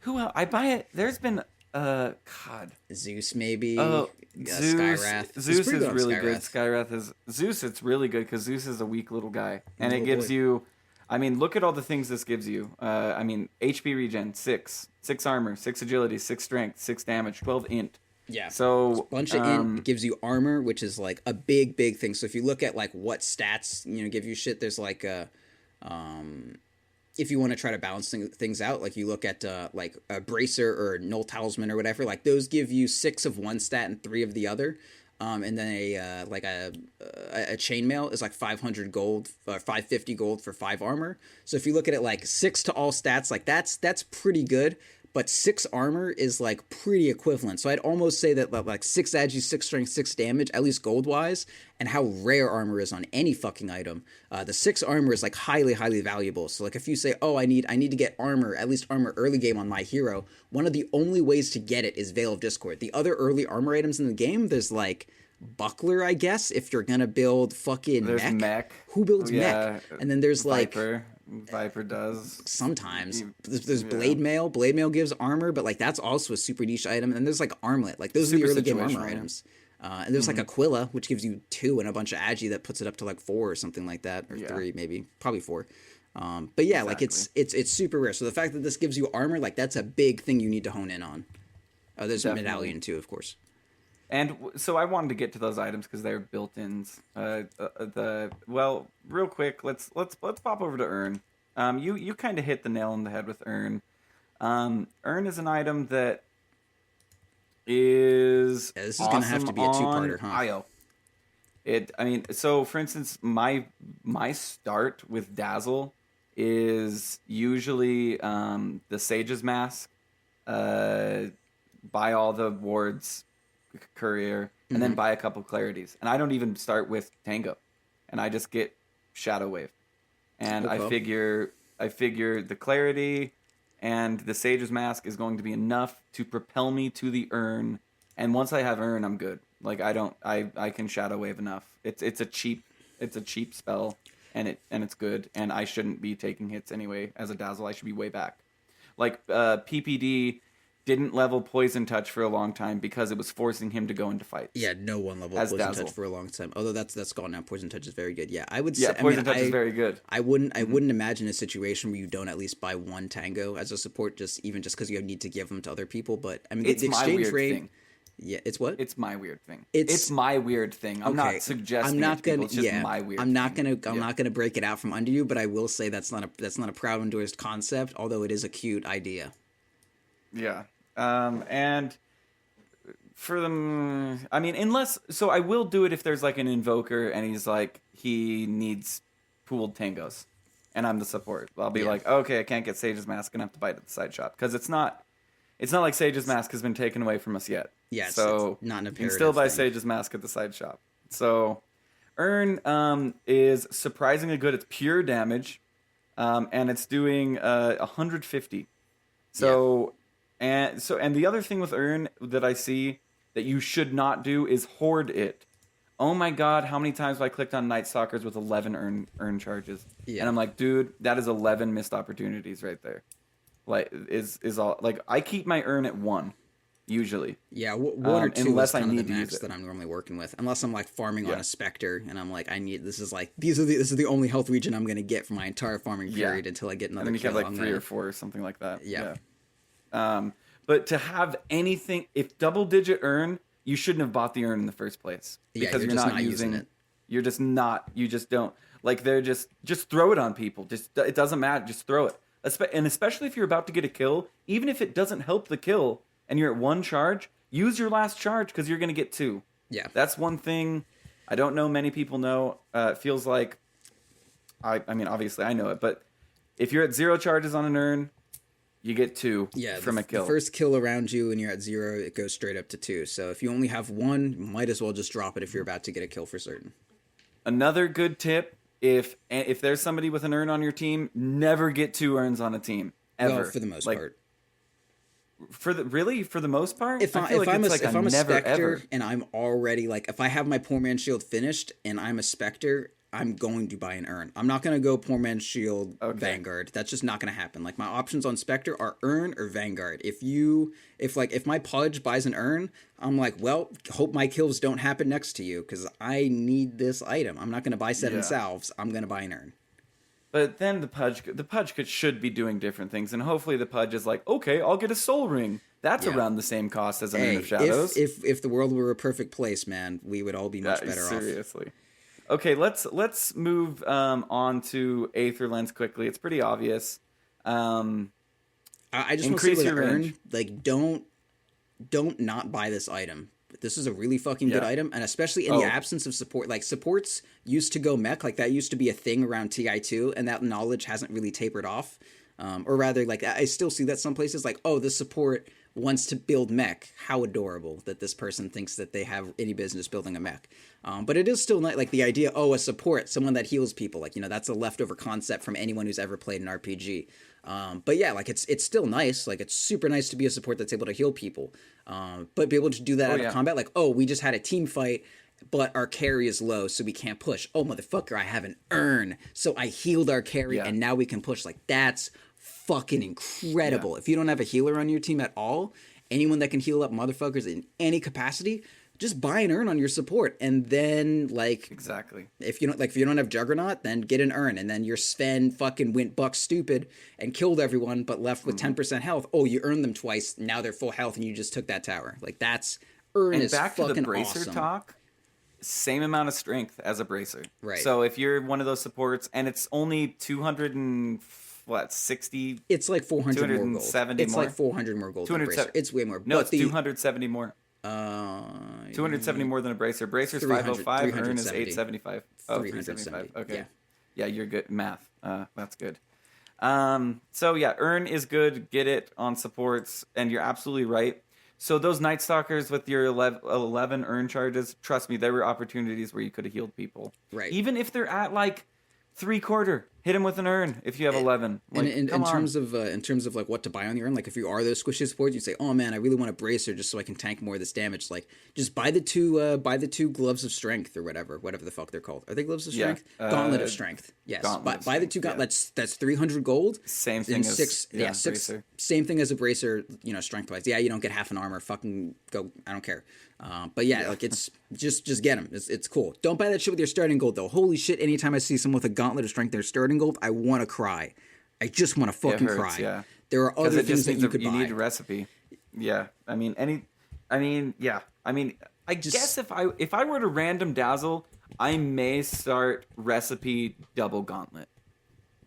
Who else? I buy it. There's been God. Zeus maybe. Oh, Zeus. Skyrath. He's Zeus pretty is good on really good. Skyrath. Skyrath is Zeus. It's really good because Zeus is a weak little guy, and it Little gives boy. you. I mean, look at all the things this gives you. I mean, HP regen 6 armor, 6 agility, 6 strength, 6 damage, 12 int. Yeah. So Bunch of int gives you armor, which is like a big thing. So if you look at like what stats give you shit, there's like a if you want to try to balance things out, like you look at like a bracer or null talisman or whatever, like those give you 6 of one stat and 3 of the other. And then a chainmail is like 500 gold, 550 gold for 5 armor. So if you look at it like 6 to all stats, like that's pretty good. But 6 armor is like pretty equivalent. So I'd almost say that like 6 agi, 6 strength, 6 damage, at least gold wise, and how rare armor is on any fucking item. The 6 armor is like highly valuable. So like if you say, oh, I need to get armor, at least armor early game on my hero, one of the only ways to get it is Veil of Discord. The other early armor items in the game, there's like Buckler, I guess, if you're gonna build fucking there's mech. mech. Who builds Yeah, mech? And then there's like Viper. Viper does. sometimes You- there's yeah. blade mail. Blade mail gives armor, but like that's also a super niche item. And there's like armlet. Like those are the Super early game armor situational. items. And there's like Mm-hmm. Aquila, which gives you 2, and a bunch of Agi that puts it up to like 4 or something like that, or Yeah, 3 maybe, probably 4. But yeah, like exactly. it's super rare. So the fact that this gives you armor, like that's a big thing you need to hone in on. Oh, there's a Definitely. medallion too, of course. And so I wanted to get to those items because they're built-ins. Real quick, let's pop over to Earn. You kind of hit the nail on the head with Earn. Earn is an item that is Yeah, this is gonna have awesome to be a on two-parter, huh? IO. I mean, so for instance, my start with Dazzle is usually the Sage's Mask, uh, buy all the wards, courier, and then Mm-hmm. buy a couple clarities. And I don't even start with Tango, and I just get Shadow Wave. And Okay. I figure the clarity and the Sage's Mask is going to be enough to propel me to the Urn. And once I have Urn, I'm good. Like I can Shadow Wave enough. It's a cheap spell, and it's good. And I shouldn't be taking hits anyway. As a Dazzle, I should be way back. Like PPD didn't level Poison Touch for a long time because it was forcing him to go into fights Yeah, no one leveled as Poison Touch Dazzle. for a long time. Although that's gone now. Poison Touch is very good. Yeah, I would say. Yeah, I mean, Poison Touch is very good. I Hmm. wouldn't imagine a situation where you don't at least buy one Tango as a support, just because you need to give them to other people. But I mean, It's the my exchange weird rate. thing. Yeah, it's what? It's my weird thing. It's It's my weird thing. I'm okay. not I'm suggesting it not to people. gonna. It's just Yeah, my weird I'm not thing. gonna. I'm Yeah. not gonna break it out from under you. But I will say that's not a proud endorsed concept. Although it is a cute idea. Yeah. And for them, I mean, unless so, I will do it if there's like an invoker and he's like he needs pooled tangos, and I'm the support. I'll be Yeah. like, okay, I can't get Sage's Mask, gonna have to bite at the side shop because it's not like Sage's Mask has been taken away from us yet. Yeah, it's So not an you can still imperative buy thing. Sage's Mask at the side shop. So Earn is surprisingly good. It's pure damage, and it's doing 150. Yeah. And the other thing with Earn that I see that you should not do is hoard it. Oh my god, how many times have I clicked on Night Stalkers with 11 earn charges? And Yeah. I'm like, dude, that is 11 missed opportunities right there. Like is all like I keep my Earn at 1 usually. Yeah, 1 or 2 is Unless I kind of the need to use max it. that I'm normally working with, unless I'm like farming on Yeah. a Spectre, and I'm like, I need this is the only health region I'm gonna get for my entire farming Yeah. period until I get And another then you can kill. have like 3 or 4 or something like that. Yeah. But to have anything, if double digit Earn, you shouldn't have bought the Earn in the first place Yeah, because you're you're just not not using using. it. You're just not. You just don't like. They're just throw it on people. Just it doesn't matter. Just throw it. And especially if you're about to get a kill, even if it doesn't help the kill and you're at 1 charge, use your last charge because you're gonna get 2. Yeah. That's one thing I don't know many people know. It feels like I mean obviously I know it, but if you're at 0 charges on an Earn, you get 2 Yeah, from a the kill. first kill around you and you're at 0, it goes straight up to 2. So if you only have 1, you might as well just drop it if you're about to get a kill for certain. Another good tip: if there's somebody with an Earn on your team, never get 2 Earns on a team ever. Well, for the most like, part. For the most part, If I feel like it's like if a I'm a never Spectre ever. and I'm already like, if I have my poor man's shield finished and I'm a Spectre, I'm going to buy an Earn. I'm not going to go poor man's shield Okay. Vanguard. That's just not going to happen. Like my options on Spectre are Earn or Vanguard. If my Pudge buys an Earn, I'm like, well, hope my kills don't happen next to you because I need this item. I'm not going to buy 7 Yeah. salves. I'm going to buy an Earn. But then the Pudge should be doing different things, and hopefully the Pudge is like, okay, I'll get a Soul Ring. That's Yeah. around the same cost as an Urn Hey, of Shadows. if the world were a perfect place, man, we would all be much better off. Seriously. Okay, let's move on to Aether Lens quickly. It's pretty obvious. I just want to say Increase with your Earn, range. like don't not buy this item. This is a really fucking good Yeah. item, and especially in Oh. the absence of support. Like supports used to go mech, like that used to be a thing around TI2, and that knowledge hasn't really tapered off. Or rather, like I still see that some places, like, oh, this support wants to build mech. How adorable that this person thinks that they have any business building a mech. But it is still not like the idea, oh, a support, someone that heals people. Like, that's a leftover concept from anyone who's ever played an RPG. But yeah, like it's still nice. Like it's super nice to be a support that's able to heal people. But be able to do that out yeah. of combat, like, oh, we just had a team fight, but our carry is low, so we can't push. Oh, motherfucker, I have an Earn, so I healed our carry, Yeah. and now we can push. Like that's fucking incredible. Yeah. If you don't have a healer on your team at all, anyone that can heal up motherfuckers in any capacity, just buy an urn on your support, and then like Exactly. if you don't have Juggernaut, then get an urn, and then your Sven fucking went buck stupid and killed everyone, but left with 10% health. Oh, you earned them twice. Now they're full health, and you just took that tower. Like that's urn And is back to the fucking bracer awesome. talk, same amount of strength as a bracer. Right. So if you're one of those supports, and it's only 200 and what 60, It's like 400 more gold. 270 It's more? like 400 more gold than 270 bracer. It's way more. No, but it's the 270 more. uh 270 more than a bracer. Bracer's 300 505, urn is 370. 875. Oh, 370. 375. Okay. Yeah. Yeah, you're good. Math. That's good. So yeah, urn is good. Get it on supports, and you're absolutely right. So those Night Stalkers with your 11 urn charges, trust me, there were opportunities where you could have healed people. Right. Even if they're at like 3/4, hit them with an urn if you have 11. Like, And come on. in terms of like what to buy on the urn, like if you are those squishy supports, you say, "Oh man, I really want a bracer just so I can tank more of this damage." Like just buy the two gloves of strength or whatever the fuck they're called. Are they gloves of Yeah, strength? Gauntlet of strength. Yes. Gauntlet of Buy the strength, two yeah. gauntlets. That's 300 gold. Same thing And as six. bracer. Same thing as a bracer. Strength wise. Yeah, you don't get half an armor. Fucking go. I don't care. But yeah, like it's just get them. It's cool. Don't buy that shit with your starting gold though. Holy shit! Anytime I see someone with a gauntlet of strength, their starting gold, I want to cry. I just want to fucking hurts, cry. yeah. There are other Because it things just that needs you could you buy. need a recipe. Yeah, I guess if I were to random dazzle, I may start recipe double gauntlet.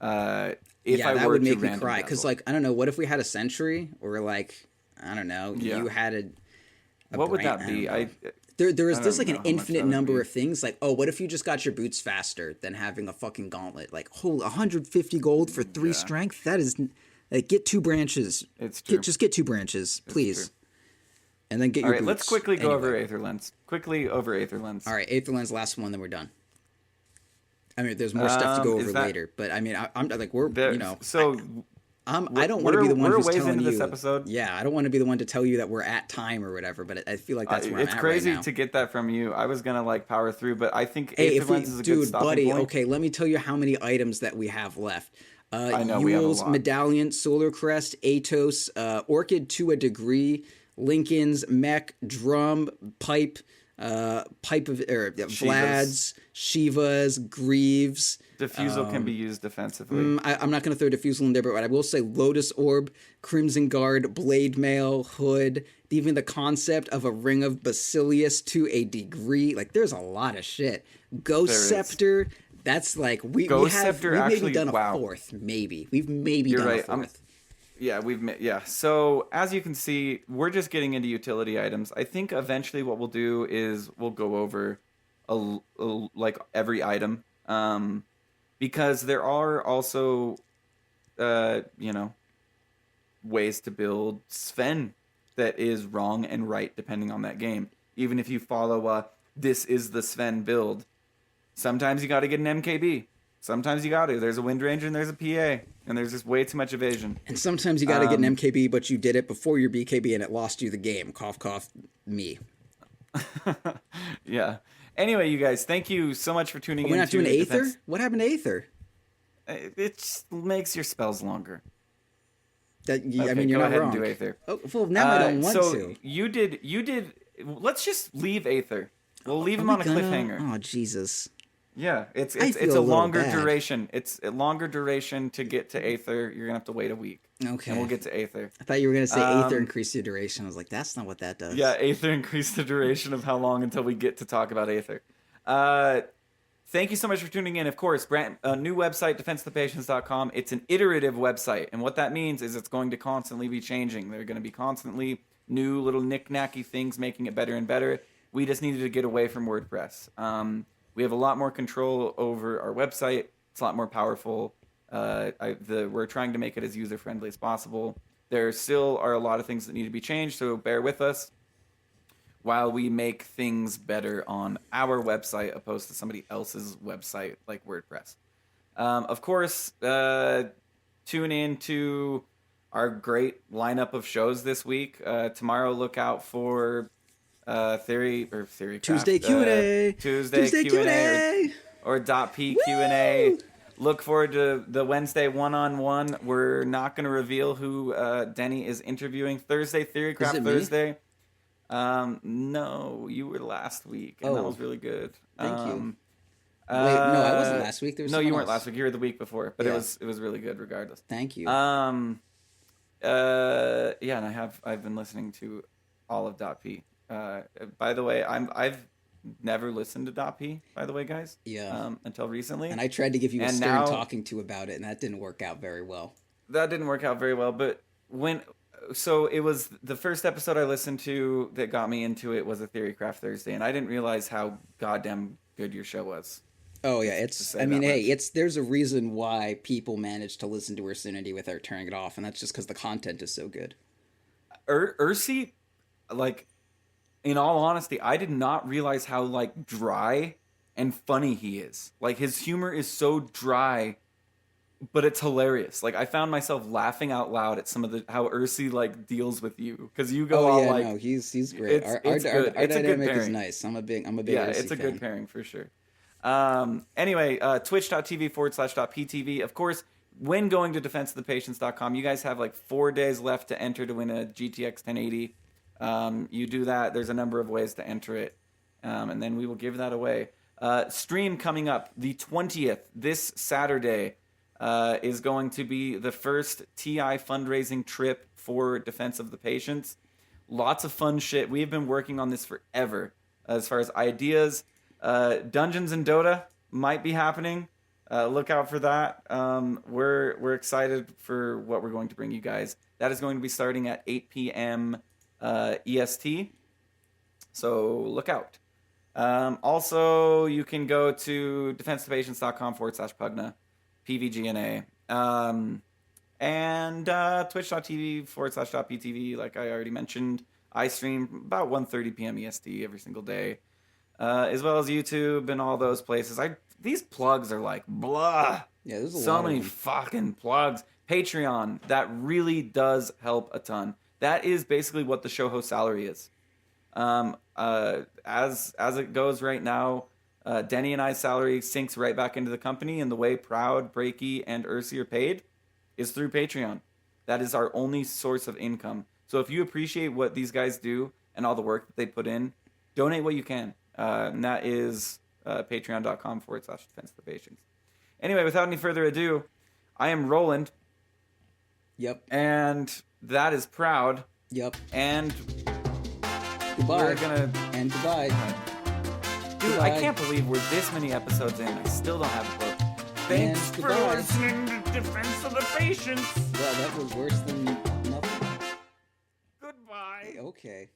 If I that were would to make me random cry. Because dazzle. like I don't know, what if we had a sentry or like I don't know, Yeah. you had a What would brand- that be? I don't know. There's like know an how much infinite that would number be. of things. Like, oh, what if you just got your boots faster than having a fucking gauntlet? Like, 150 gold for 3 Yeah. strength? That is like get 2 branches. It's true. Just get 2 branches, please. true. And then get All your right, boots. let's quickly go over Anyway. Aether Lens. Quickly over Aether Lens. All right, Aether Lens, last one, then we're done. I mean, there's more stuff to go is over that- later, but I mean, I'm like we're There, I don't want to we're- be the one we're who's ways telling into you. this episode. Yeah, I don't want to be the one to tell you that we're at time or whatever. But I feel like that's where it's I'm at crazy right now. to get that from you. I was gonna like power through, but I think Hey, Aether Lens is a good dude, stopping buddy, point. okay, let me tell you how many items that we have left. I know, we have a Yule's lot. Medallion, Solar Crest, Atos, Orchid to a degree, Lincoln's, Mech, Drum, Pipe, Vlad's, Shiva's, Greaves. Diffusal can be used defensively. I'm not going to throw Diffusal in there, but I will say Lotus Orb, Crimson Guard, Blade Mail, Hood, even the concept of a Ring of Basilius to a degree. Like, there's a lot of shit. Ghost There is. Scepter, that's like, we've Scepter maybe actually- done a wow. fourth, maybe. We've maybe You're done right. a fourth. Yeah. So as you can see, we're just getting into utility items. I think eventually what we'll do is we'll go over like every item, because there are also, ways to build Sven that is wrong and right depending on that game. Even if you follow this is the Sven build, sometimes you got to get an MKB. Sometimes you got to. There's a Wind Ranger and there's a PA, and there's just way too much evasion. And sometimes you got to get an MKB, but you did it before your BKB and it lost you the game. Cough, cough, me. Yeah. Anyway, you guys, thank you so much for tuning in. We're not doing Aether? Defense. What happened to Aether? It just makes your spells longer. I mean, Okay, you're go not ahead wrong. and do Aether. Oh, well, now I don't want so to. you did. Let's just leave Aether. We'll leave Are him we on a gonna? cliffhanger. Oh, Jesus. Yeah, it's I it's feel a a little longer bad. duration. It's a longer duration to get to Aether. You're gonna have to wait a week. Okay. And we'll get to Aether. I thought you were going to say Aether Um, increase your duration. I was like, that's not what that does. Yeah, Aether increased the duration of how long until we get to talk about Aether. Thank you so much for tuning in. Of course, a new website, defenseofthepatients.com. It's an iterative website, and what that means is it's going to constantly be changing. There are going to be constantly new little knick-knacky things making it better and better. We just needed to get away from WordPress. We have a lot more control over our website. It's a lot more powerful. We're trying to make it as user-friendly as possible. There still are a lot of things that need to be changed, so bear with us while we make things better on our website opposed to somebody else's website like WordPress. Of course, tune in to our great lineup of shows this week. Tomorrow, look out for Theory Tuesday Q&A. Tuesday Q&A or .p Q&A. Look forward to the Wednesday one-on-one. We're not going to reveal who Denny is interviewing. Thursday, Theorycraft Is it me? Thursday. No, you were last week, and that Oh, was really good. thank you. Wait, no, I wasn't last week. There was No, you someone weren't last else. week. You were the week before, but it Yeah, was really good regardless. thank you. Um, yeah, and I've been listening to all of Dot P. By the way, I've never listened to Dot P. By the way, guys, Yeah. until recently, And I tried to give you a and stern now talking to about it, and that didn't work out very well. that didn't work out very well. But so it was the first episode I listened to that got me into it was a Theory Craft Thursday, and I didn't realize how goddamn good your show was. Oh yeah, Just to it's. say I mean, that hey, much. it's. There's a reason why people manage to listen to Ursinity without turning it off, and that's just because the content is so good. Ursi, like in all honesty, I did not realize how like dry and funny he is. Like his humor is so dry, but it's hilarious. Like I found myself laughing out loud at some of the how Ursi like deals with you because you go Oh all yeah, like no, he's great. it's Our our it's our, good. our It's a good dynamic is pairing. nice. I'm a big Yeah, Ursi it's a good fan. pairing for sure. Anyway, twitch.tv/.ptv. Of course, when going to defenseofthepatients.com, you guys have like 4 days left to enter to win a GTX 1080. You do that. There's a number of ways to enter it. And then we will give that away. Stream coming up the 20th, this Saturday, is going to be the first TI fundraising trip for Defense of the Patients. Lots of fun shit. We've been working on this forever as far as ideas. Dungeons and Dota might be happening. Look out for that. We're excited for what we're going to bring you guys. That is going to be starting at 8 p.m. EST. So look out. Also, you can go to defensetopatients.com/Pugna, PVGNA. And twitch.tv/.ptv, like I already mentioned. I stream about 1:30 p.m. EST every single day, as well as YouTube and all those places. These plugs are like blah. Yeah, there's a So lot of many them. fucking plugs. Patreon, that really does help a ton. That is basically what the show host salary is. As it goes right now, Denny and I's salary sinks right back into the company, and the way Proud, Breaky, and Ursi are paid is through Patreon. That is our only source of income. So if you appreciate what these guys do and all the work that they put in, donate what you can. And that is patreon.com/defense of the patients. Anyway, without any further ado, I am Roland, Yep. and that is Proud, Yep. and Goodbye. we're gonna. And goodbye. Dude, Goodbye. I can't believe we're this many episodes in. I still don't have a quote. And Thanks for goodbye. listening to Defense of the Patients. Well, that was worse than nothing. Goodbye. Okay.